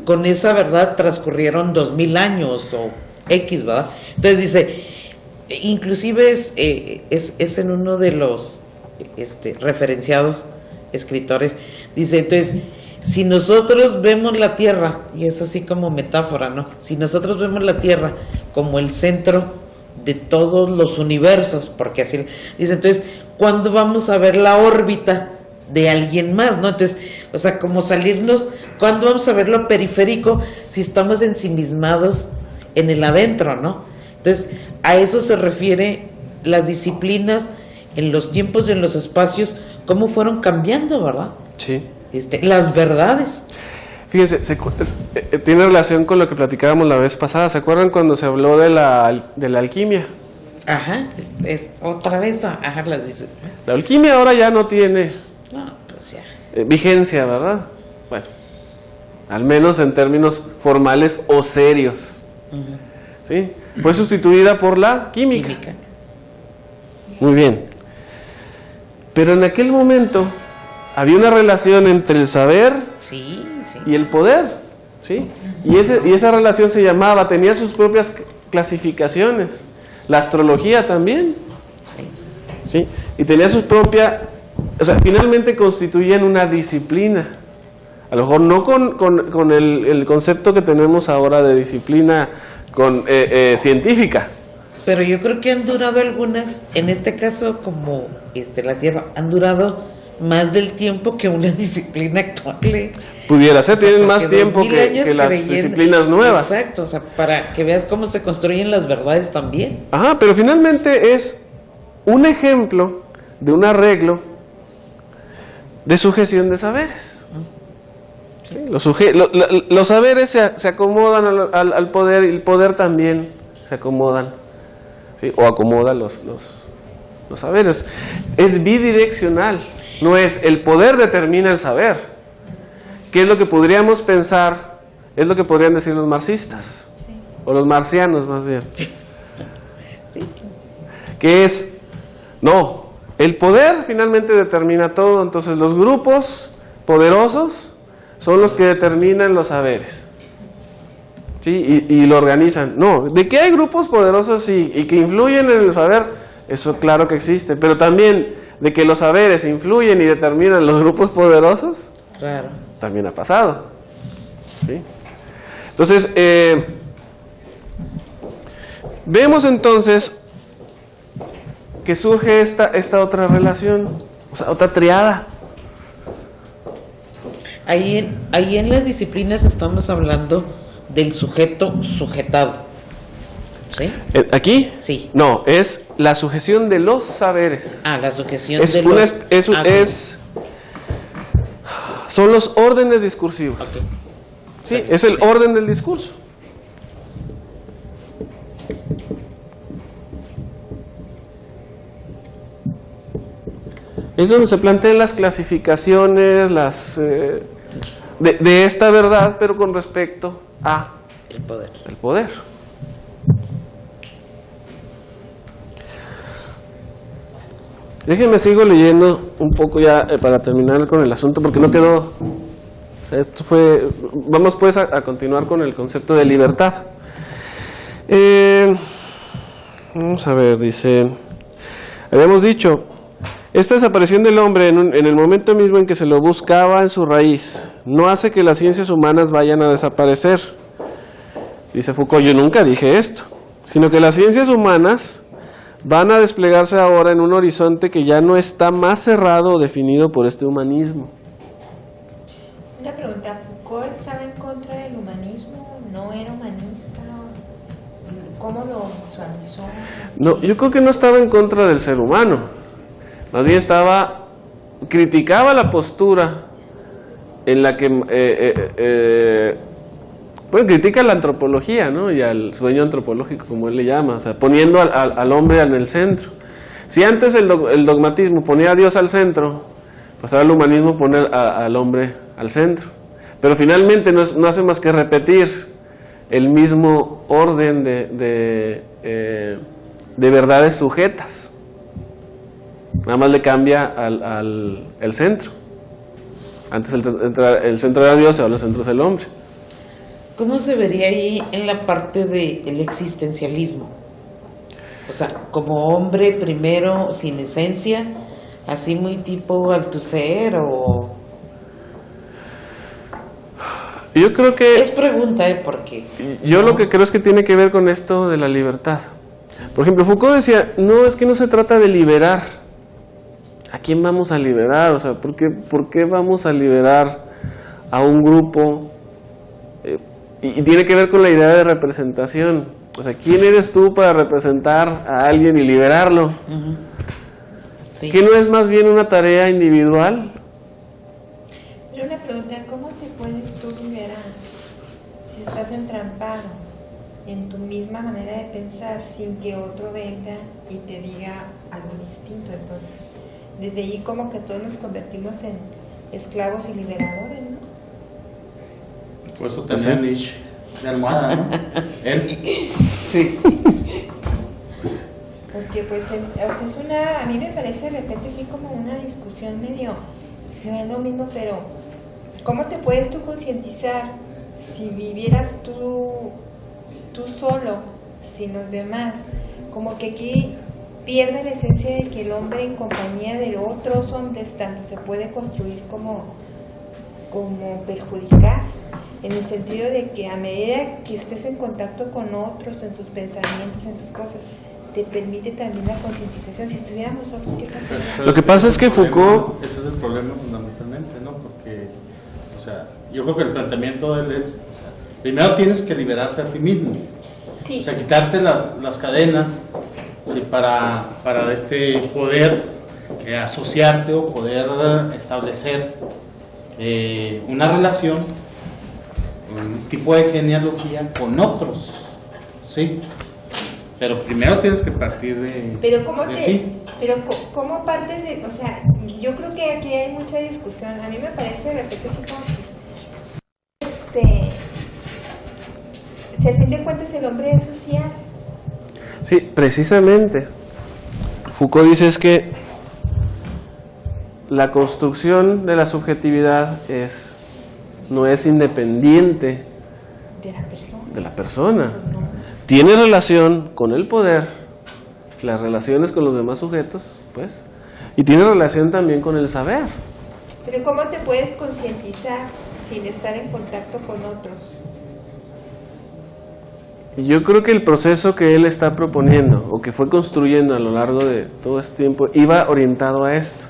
con esa verdad transcurrieron 2000 años o X, ¿verdad? Entonces dice, inclusive es en uno de los referenciados escritores, dice, entonces, si nosotros vemos la Tierra, y es así como metáfora, ¿no? Si nosotros vemos la Tierra como el centro de todos los universos, porque así dice, entonces, ¿cuándo vamos a ver la órbita de alguien más, ¿no? Entonces, o sea, como salirnos, ¿cuándo vamos a ver lo periférico si estamos ensimismados en el adentro, ¿no? Entonces, a eso se refiere las disciplinas en los tiempos y en los espacios, cómo fueron cambiando, ¿verdad? Sí. Las verdades. Fíjense, tiene relación con lo que platicábamos la vez pasada. ¿Se acuerdan cuando se habló de la alquimia? Ajá, otra vez, ajá, las dice. La alquimia ahora ya no tiene pues ya. vigencia, ¿verdad? Bueno, al menos en términos formales o serios. ¿Sí? Fue sustituida por la química. Muy bien. Pero en aquel momento había una relación entre el saber y el poder, ¿sí? Y esa relación se llamaba, tenía sus propias clasificaciones. La astrología también, ¿sí? Y tenía su propia, o sea, finalmente constituían una disciplina. A lo mejor no con el concepto que tenemos ahora de disciplina científica. Pero yo creo que han durado algunas, en este caso como la Tierra, han durado más del tiempo que una disciplina actual. Pudiera ser, tienen más tiempo que las disciplinas nuevas. Exacto, o sea, para que veas cómo se construyen las verdades también. Ajá, pero finalmente es un ejemplo de un arreglo de sujeción de saberes. ¿Sí? Los saberes se acomodan al poder, y el poder también se acomodan, ¿sí? O acomoda los saberes. Es bidireccional, no es el poder determina el saber. ¿Qué es lo que podríamos pensar? Es lo que podrían decir los marxistas, o los marcianos más bien. Que es, no, el poder finalmente determina todo, entonces los grupos poderosos son los que determinan los saberes, ¿sí? Y lo organizan. No, de que hay grupos poderosos sí, y que influyen en el saber, eso claro que existe, pero también de que los saberes influyen y determinan los grupos poderosos, claro, también ha pasado, ¿sí? Entonces, vemos entonces que surge esta otra relación, o sea, otra triada. Ahí en las disciplinas estamos hablando del sujeto sujetado. ¿Sí? ¿Aquí? Sí. No, es la sujeción de los saberes. La sujeción de los... Son los órdenes discursivos. Okay. Sí, es el orden del discurso. Es donde se plantean las clasificaciones, de esta verdad, pero con respecto a el poder. El poder. Déjenme sigo leyendo un poco ya para terminar con el asunto, porque no quedó. O sea, esto fue. Vamos pues a continuar con el concepto de libertad. Vamos a ver, dice, habíamos dicho, esta desaparición del hombre en el momento mismo en que se lo buscaba en su raíz, no hace que las ciencias humanas vayan a desaparecer. Dice Foucault, yo nunca dije esto, sino que las ciencias humanas van a desplegarse ahora en un horizonte que ya no está más cerrado o definido por este humanismo. Una pregunta, ¿Foucault estaba en contra del humanismo? ¿No era humanista? ¿Cómo lo visualizó? No, yo creo que no estaba en contra del ser humano, más bien criticaba la postura en la que, bueno, critica la antropología, ¿no? Y al sueño antropológico, como él le llama, o sea, poniendo al hombre en el centro. Si antes el dogmatismo ponía a Dios al centro, pues ahora el humanismo pone al hombre al centro. Pero finalmente no hace más que repetir el mismo orden de verdades sujetas. Nada más le cambia el centro. Antes el centro era Dios, ahora el centro es el hombre. ¿Cómo se vería ahí en la parte del existencialismo? O sea, como hombre primero, sin esencia, así muy tipo Althusser o... Yo creo que... Es pregunta, porque... Yo lo que creo es que tiene que ver con esto de la libertad. Por ejemplo, Foucault decía, no, es que no se trata de liberar. ¿A quién vamos a liberar? O sea, ¿por qué vamos a liberar a un grupo? Y tiene que ver con la idea de representación. O sea, ¿quién eres tú para representar a alguien y liberarlo? Uh-huh. Sí. ¿Que no es más bien una tarea individual? Pero una pregunta, ¿cómo te puedes tú liberar si estás entrampado en tu misma manera de pensar sin que otro venga y te diga algo distinto? Entonces, desde allí como que todos nos convertimos en esclavos y liberadores, ¿no? Por eso tenía Nietzsche de almohada, ¿no? Él. Sí. Porque pues, o sea, a mí me parece de repente así como una discusión medio, se ve lo mismo, pero ¿cómo te puedes tú concientizar si vivieras tú solo, sin los demás? Como que aquí pierde la esencia de que el hombre en compañía de otros hombres tanto se puede construir como perjudicar, en el sentido de que a medida que estés en contacto con otros, en sus pensamientos, en sus cosas, te permite también la concientización. Si estuviéramos solos, ¿qué pasaría? Lo que pasa es que Foucault... Ese es el problema fundamentalmente, ¿no? Porque, o sea, yo creo que el planteamiento de él es, o sea, primero tienes que liberarte a ti mismo. Sí. O sea, quitarte las cadenas, ¿sí? para poder asociarte o poder establecer una relación, un tipo de genealogía con otros, ¿sí? Pero primero tienes que partir de Pero ¿cómo partes de...? O sea, yo creo que aquí hay mucha discusión. A mí me parece de repente así como que... si al fin de cuentas el hombre es social. Sí, precisamente. Foucault dice es que la construcción de la subjetividad no es independiente De la persona. No. Tiene relación con el poder, las relaciones con los demás sujetos, pues, y tiene relación también con el saber. Pero ¿cómo te puedes concientizar sin estar en contacto con otros? Y yo creo que el proceso que él está proponiendo, o que fue construyendo a lo largo de todo este tiempo, iba orientado a esto,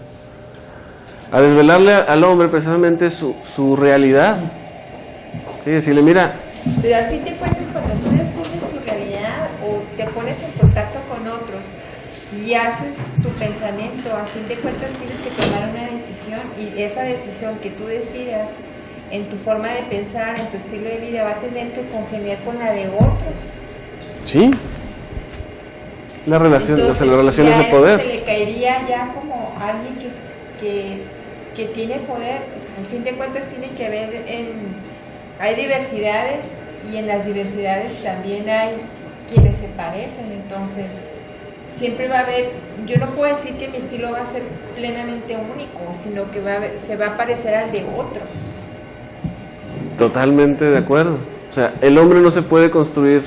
a desvelarle al hombre precisamente su realidad. Sí, decirle, mira... Pero al fin de cuentas, cuando tú descubres tu realidad o te pones en contacto con otros y haces tu pensamiento, a fin de cuentas tienes que tomar una decisión, y esa decisión que tú decidas en tu forma de pensar, en tu estilo de vida, va a tener que congeniar con la de otros. Sí. Entonces, las relaciones de ya poder. Se le caería ya como alguien que tiene poder. Pues, al fin de cuentas tiene que haber hay diversidades, y en las diversidades también hay quienes se parecen. Entonces siempre va a haber, yo no puedo decir que mi estilo va a ser plenamente único, sino que se va a parecer al de otros. Totalmente de acuerdo. O sea, el hombre no se puede construir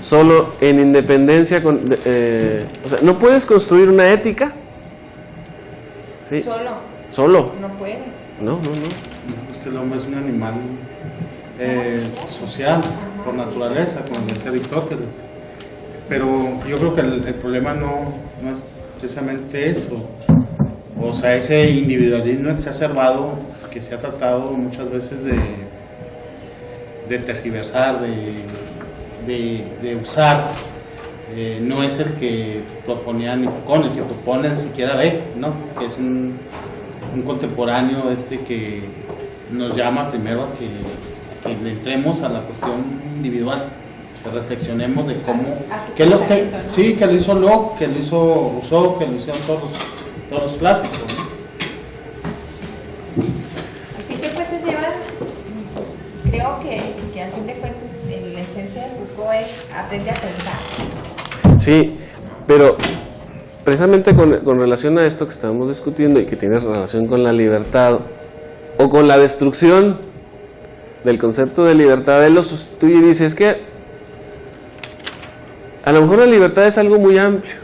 solo en independencia o sea, no puedes construir una ética, ¿sí? Solo. No puedes. No. Es que el hombre es un animal social por naturaleza, como decía Aristóteles. Pero yo creo que el problema no es precisamente eso. O sea, ese individualismo exacerbado que se ha tratado muchas veces de tergiversar, de usar, no es el que proponía ni Foucault, el que propone ni siquiera Beck, ¿no? Que es un contemporáneo que nos llama primero a que le entremos a la cuestión individual, que reflexionemos de cómo, qué es lo que, sí, que lo hizo Locke, que lo hizo Rousseau, que lo hicieron todos los clásicos, ¿no? Al fin de cuentas creo que al fin de cuentas la esencia de Foucault es aprender a pensar. Sí, pero precisamente con relación a esto que estamos discutiendo y que tiene relación con la libertad o con la destrucción del concepto de libertad, él lo sustituye y dice, es que a lo mejor la libertad es algo muy amplio.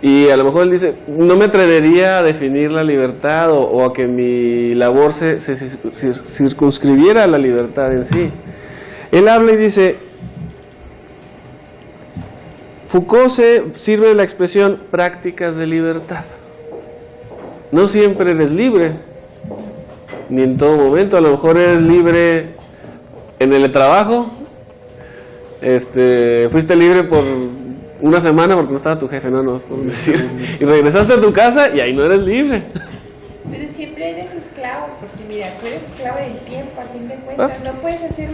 Y a lo mejor él dice, no me atrevería a definir la libertad o a que mi labor se circunscribiera a la libertad en sí. Él habla y dice, Foucault se sirve de la expresión prácticas de libertad. No siempre eres libre, ni en todo momento. A lo mejor eres libre en el trabajo, fuiste libre por una semana porque no estaba tu jefe, no, por decir, y regresaste a tu casa y ahí no eres libre. Pero siempre eres esclavo, porque mira, tú eres esclavo del tiempo, a fin de cuentas, no puedes hacer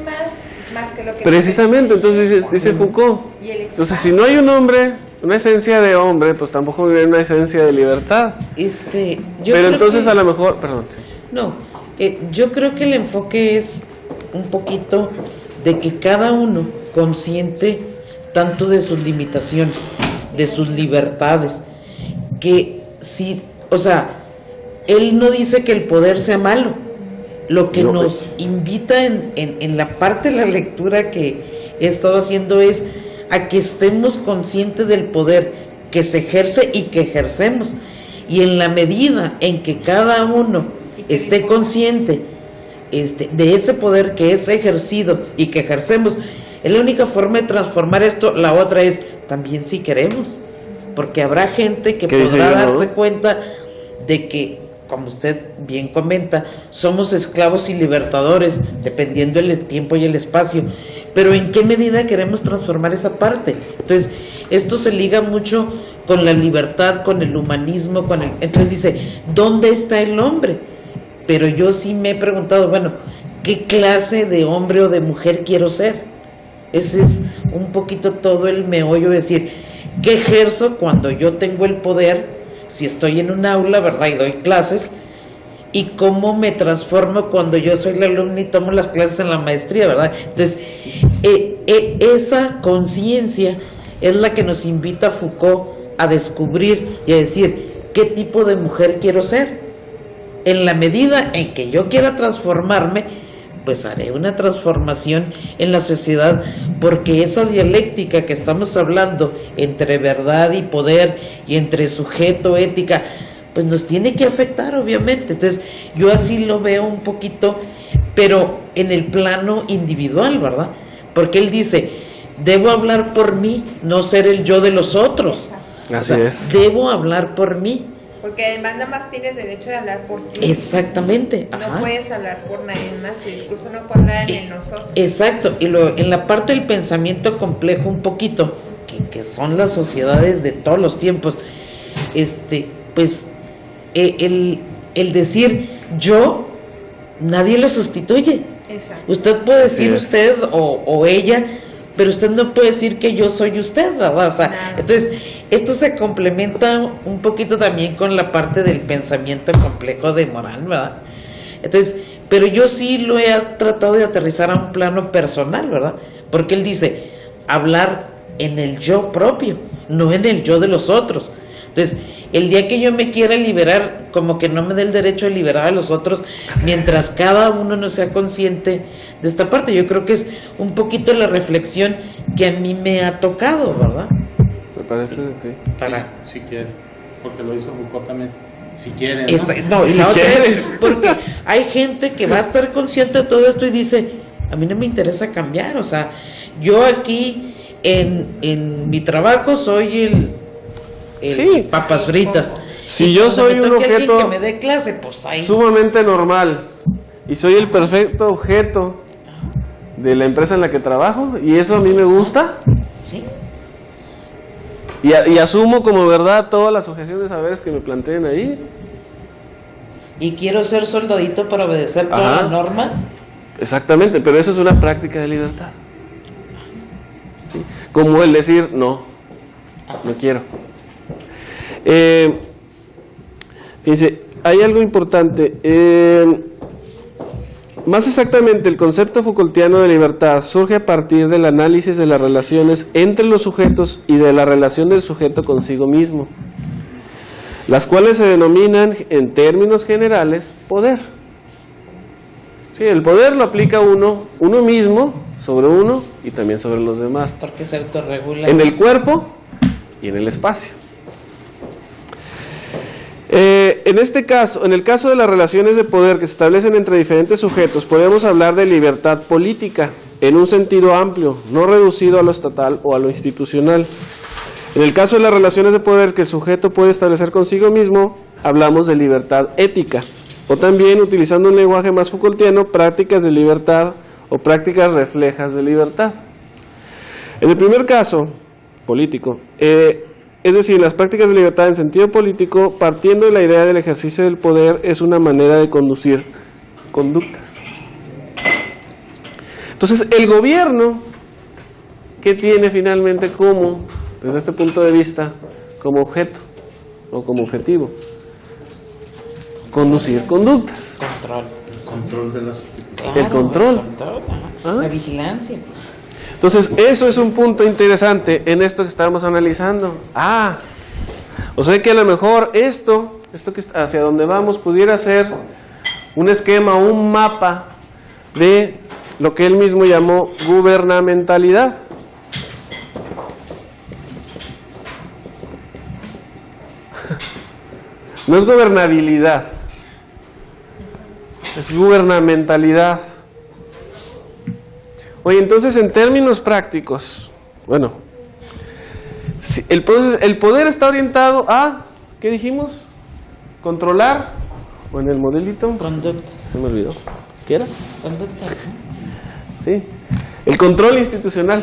más que lo que... Precisamente, entonces dice Foucault, entonces si no hay un hombre, una esencia de hombre, pues tampoco hay una esencia de libertad. Pero entonces a lo mejor, perdón. Sí. No, yo creo que el enfoque es un poquito de que cada uno consciente tanto de sus limitaciones, de sus libertades, que si, o sea, él no dice que el poder sea malo, lo que nos invita en la parte de la lectura que he estado haciendo es a que estemos conscientes del poder que se ejerce y que ejercemos, y en la medida en que cada uno esté consciente de ese poder que es ejercido y que ejercemos, es la única forma de transformar esto. La otra es también si queremos, porque habrá gente que podrá darse cuenta de que, como usted bien comenta, somos esclavos y libertadores, dependiendo del tiempo y el espacio, pero ¿en qué medida queremos transformar esa parte? Entonces, esto se liga mucho con la libertad, con el humanismo, entonces dice, ¿dónde está el hombre? Pero yo sí me he preguntado, bueno, ¿qué clase de hombre o de mujer quiero ser? Ese es un poquito todo el meollo, decir, ¿qué ejerzo cuando yo tengo el poder? Si estoy en un aula, ¿verdad? Y doy clases, y cómo me transformo cuando yo soy la alumna y tomo las clases en la maestría, ¿verdad? Entonces, esa conciencia es la que nos invita a Foucault a descubrir y a decir, ¿qué tipo de mujer quiero ser? En la medida en que yo quiera transformarme, pues haré una transformación en la sociedad, porque esa dialéctica que estamos hablando entre verdad y poder y entre sujeto, ética, pues nos tiene que afectar, obviamente. Entonces, yo así lo veo un poquito, pero en el plano individual, ¿verdad? Porque él dice, debo hablar por mí, no ser el yo de los otros. Así es. Debo hablar por mí. Porque además nada más tienes derecho de hablar por ti. Exactamente. Ajá. No puedes hablar por nadie más, tu discurso no puede hablar en el nosotros. Exacto, y en la parte del pensamiento complejo un poquito, que son las sociedades de todos los tiempos, pues el decir yo, nadie lo sustituye. Exacto. Usted puede decir usted o ella, pero usted no puede decir que yo soy usted, ¿verdad? O sea, entonces, esto se complementa un poquito también con la parte del pensamiento complejo de Morán, ¿verdad? Entonces, pero yo sí lo he tratado de aterrizar a un plano personal, ¿verdad? Porque él dice, hablar en el yo propio, no en el yo de los otros. Entonces, el día que yo me quiera liberar, como que no me dé el derecho de liberar a los otros, mientras cada uno no sea consciente de esta parte. Yo creo que es un poquito la reflexión que a mí me ha tocado, ¿verdad? Me parece, sí. Si quiere, porque lo hizo Foucault también. Si quieren, No, y Si la otra quieren. es porque hay gente que va a estar consciente de todo esto y dice, a mí no me interesa cambiar, o sea, yo aquí en mi trabajo soy el Sí. papas fritas. Si Y yo cuando soy me un toque alguien objeto que me dé clase, pues ahí. sumamente normal y soy el perfecto objeto de la empresa en la que trabajo y eso a mí me gusta Sí. y asumo como verdad todas las objeciones de saberes que me planteen ahí. Y quiero ser soldadito para obedecer toda Ajá. la norma. Exactamente, pero eso es una práctica de libertad. ¿Sí? Como el decir, no quiero. Fíjense, hay algo importante. Más exactamente, el concepto Foucaultiano de libertad surge a partir del análisis de las relaciones entre los sujetos y de la relación del sujeto consigo mismo, las cuales se denominan en términos generales poder. Sí, el poder lo aplica uno mismo sobre uno y también sobre los demás, Porque se autorregula. en el cuerpo y en el espacio. En este caso, en el caso de las relaciones de poder que se establecen entre diferentes sujetos, podemos hablar de libertad política en un sentido amplio, no reducido a lo estatal o a lo institucional. En el caso de las relaciones de poder que el sujeto puede establecer consigo mismo, hablamos de libertad ética, o también, utilizando un lenguaje más Foucaultiano, prácticas de libertad o prácticas reflejas de libertad. En el primer caso, político, es decir, las prácticas de libertad en sentido político, partiendo de la idea del ejercicio del poder, es una manera de conducir conductas. Entonces, el gobierno, ¿qué tiene finalmente como, desde este punto de vista, como objeto o como objetivo? Conducir conductas. Control. El control de las instituciones. El control. Ajá. Ah. La vigilancia, pues. Entonces, eso es un punto interesante en esto que estamos analizando. O sea que a lo mejor esto que hacia donde vamos pudiera ser un esquema, un mapa de lo que él mismo llamó gubernamentalidad. No es gobernabilidad, es gubernamentalidad. Oye, entonces en términos prácticos, bueno, si el poder está orientado a, ¿qué dijimos? Controlar, o en el modelito, Conductas. se me olvidó, ¿qué era? Conductas. Sí, el control institucional.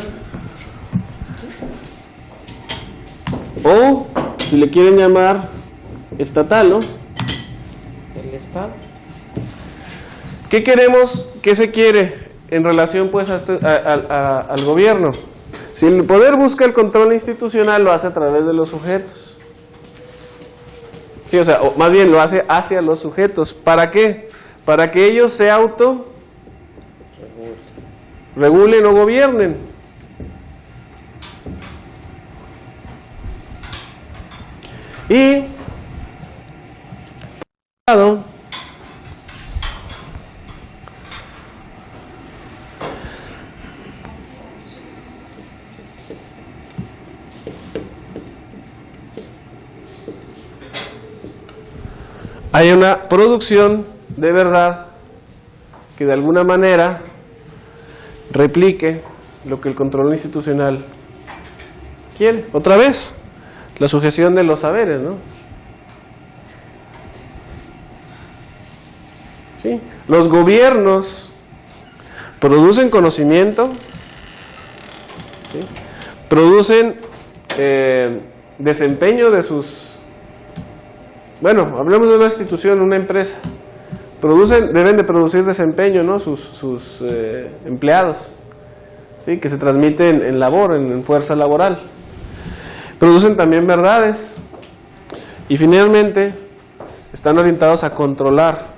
O, si le quieren llamar estatal, ¿no? Del Estado. ¿Qué queremos? ¿Qué se quiere en relación pues al gobierno? Si el poder busca el control institucional, lo hace a través de los sujetos. Sí, o sea, o más bien lo hace hacia los sujetos. ¿Para qué? Para que ellos se regulen o gobiernen. Y por otro lado, hay una producción de verdad que de alguna manera replique lo que el control institucional quiere. Otra vez, la sujeción de los saberes, ¿no? ¿Sí? Los gobiernos producen conocimiento, ¿sí? Producen desempeño de sus... Bueno, hablemos de una institución, una empresa. Deben de producir desempeño, ¿no? Sus empleados, ¿sí? Que se transmiten en labor, en fuerza laboral. Producen también verdades y finalmente están orientados a controlar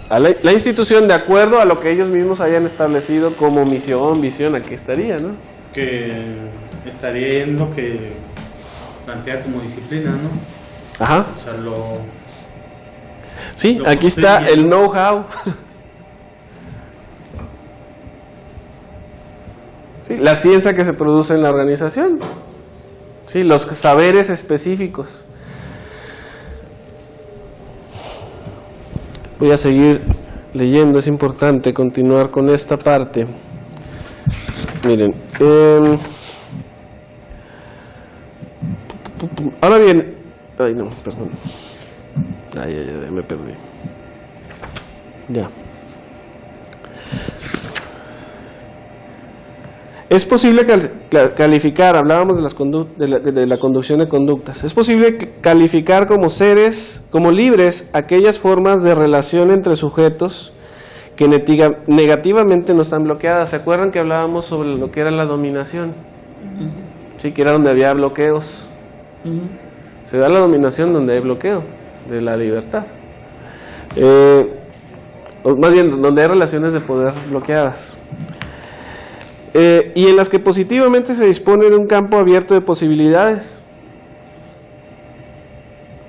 a la institución de acuerdo a lo que ellos mismos hayan establecido como misión, visión. Aquí estaría, ¿no? Que estaría yendo que plantea como disciplina, ¿no? Ajá. O sea, Sí, lo aquí está construye. el know-how. Sí, la ciencia que se produce en la organización. Sí, los saberes específicos. Voy a seguir leyendo, es importante continuar con esta parte. Miren, ahora bien, ay no, perdón. Ay, me perdí. Ya. Es posible calificar, hablábamos de la conducción de conductas, es posible calificar como seres, como libres, aquellas formas de relación entre sujetos que negativamente no están bloqueadas. ¿Se acuerdan que hablábamos sobre lo que era la dominación? Sí, que era donde había bloqueos. Se da la dominación donde hay bloqueo de la libertad. O más bien, donde hay relaciones de poder bloqueadas. Y en las que positivamente se dispone de un campo abierto de posibilidades.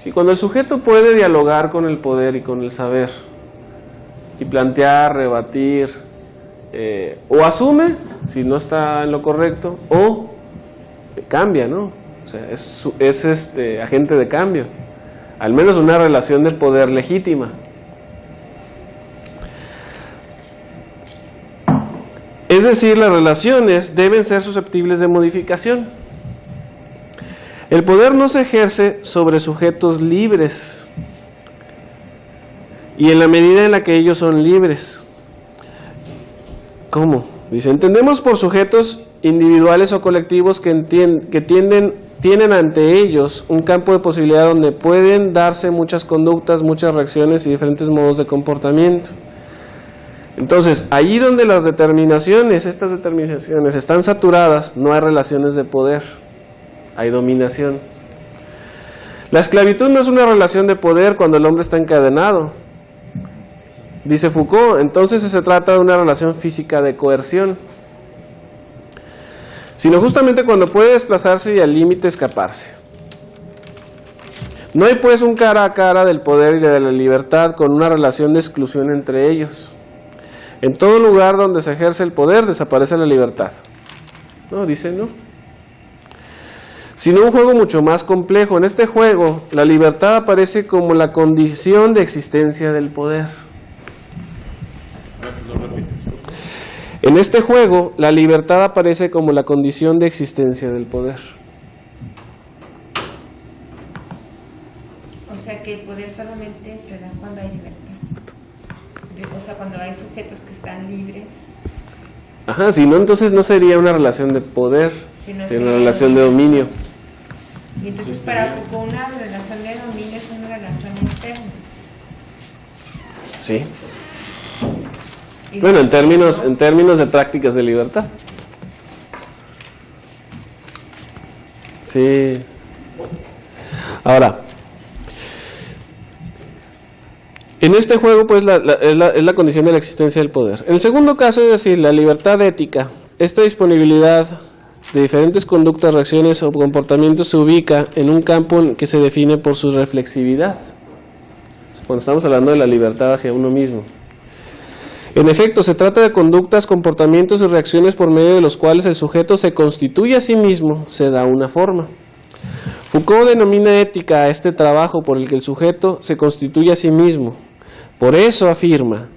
Sí, cuando el sujeto puede dialogar con el poder y con el saber, y plantear, rebatir, o asume si no está en lo correcto, o cambia, ¿no? O sea, es agente de cambio, al menos una relación de poder legítima. Es decir, las relaciones deben ser susceptibles de modificación. El poder no se ejerce sobre sujetos libres, y en la medida en la que ellos son libres. ¿Cómo? Dice, entendemos por sujetos individuales o colectivos que tienen ante ellos un campo de posibilidad donde pueden darse muchas conductas, muchas reacciones y diferentes modos de comportamiento. Entonces, allí donde estas determinaciones están saturadas, no hay relaciones de poder, hay dominación. La esclavitud no es una relación de poder cuando el hombre está encadenado. Dice Foucault, entonces se trata de una relación física de coerción, sino justamente cuando puede desplazarse y al límite escaparse. No hay pues un cara a cara del poder y de la libertad con una relación de exclusión entre ellos. En todo lugar donde se ejerce el poder desaparece la libertad. No, dice no. Sino un juego mucho más complejo. En este juego, la libertad aparece como la condición de existencia del poder. En este juego, la libertad aparece como la condición de existencia del poder. O sea que el poder solamente se da cuando hay libertad. O sea, cuando hay sujetos que están libres. Ajá, si no, entonces no sería una relación de poder, Sino sería una relación de dominio. Y entonces para Foucault una relación de dominio es una relación interna. Sí. Y Bueno, en términos de prácticas de libertad. Sí. Ahora, en este juego, pues, es la condición de la existencia del poder. En el segundo caso, es decir, la libertad ética, esta disponibilidad de diferentes conductas, reacciones o comportamientos se ubica en un campo que se define por su reflexividad. Cuando estamos hablando de la libertad hacia uno mismo. En efecto, se trata de conductas, comportamientos y reacciones por medio de los cuales el sujeto se constituye a sí mismo, se da una forma. Foucault denomina ética a este trabajo por el que el sujeto se constituye a sí mismo. Por eso afirma,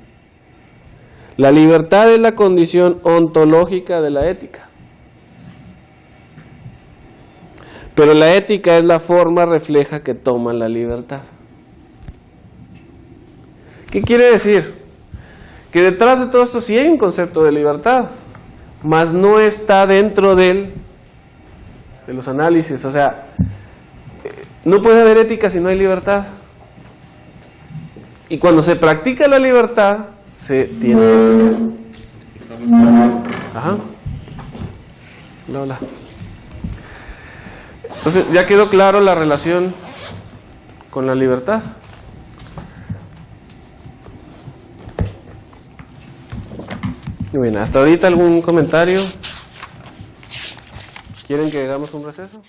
la libertad es la condición ontológica de la ética. Pero la ética es la forma refleja que toma la libertad. ¿Qué quiere decir? Que detrás de todo esto sí hay un concepto de libertad, mas no está dentro de los análisis. O sea, no puede haber ética si no hay libertad. Y cuando se practica la libertad, se tiene ética. Ajá. Hola. Entonces, ya quedó claro la relación con la libertad. Muy bien, hasta ahorita algún comentario. ¿Quieren que hagamos un receso?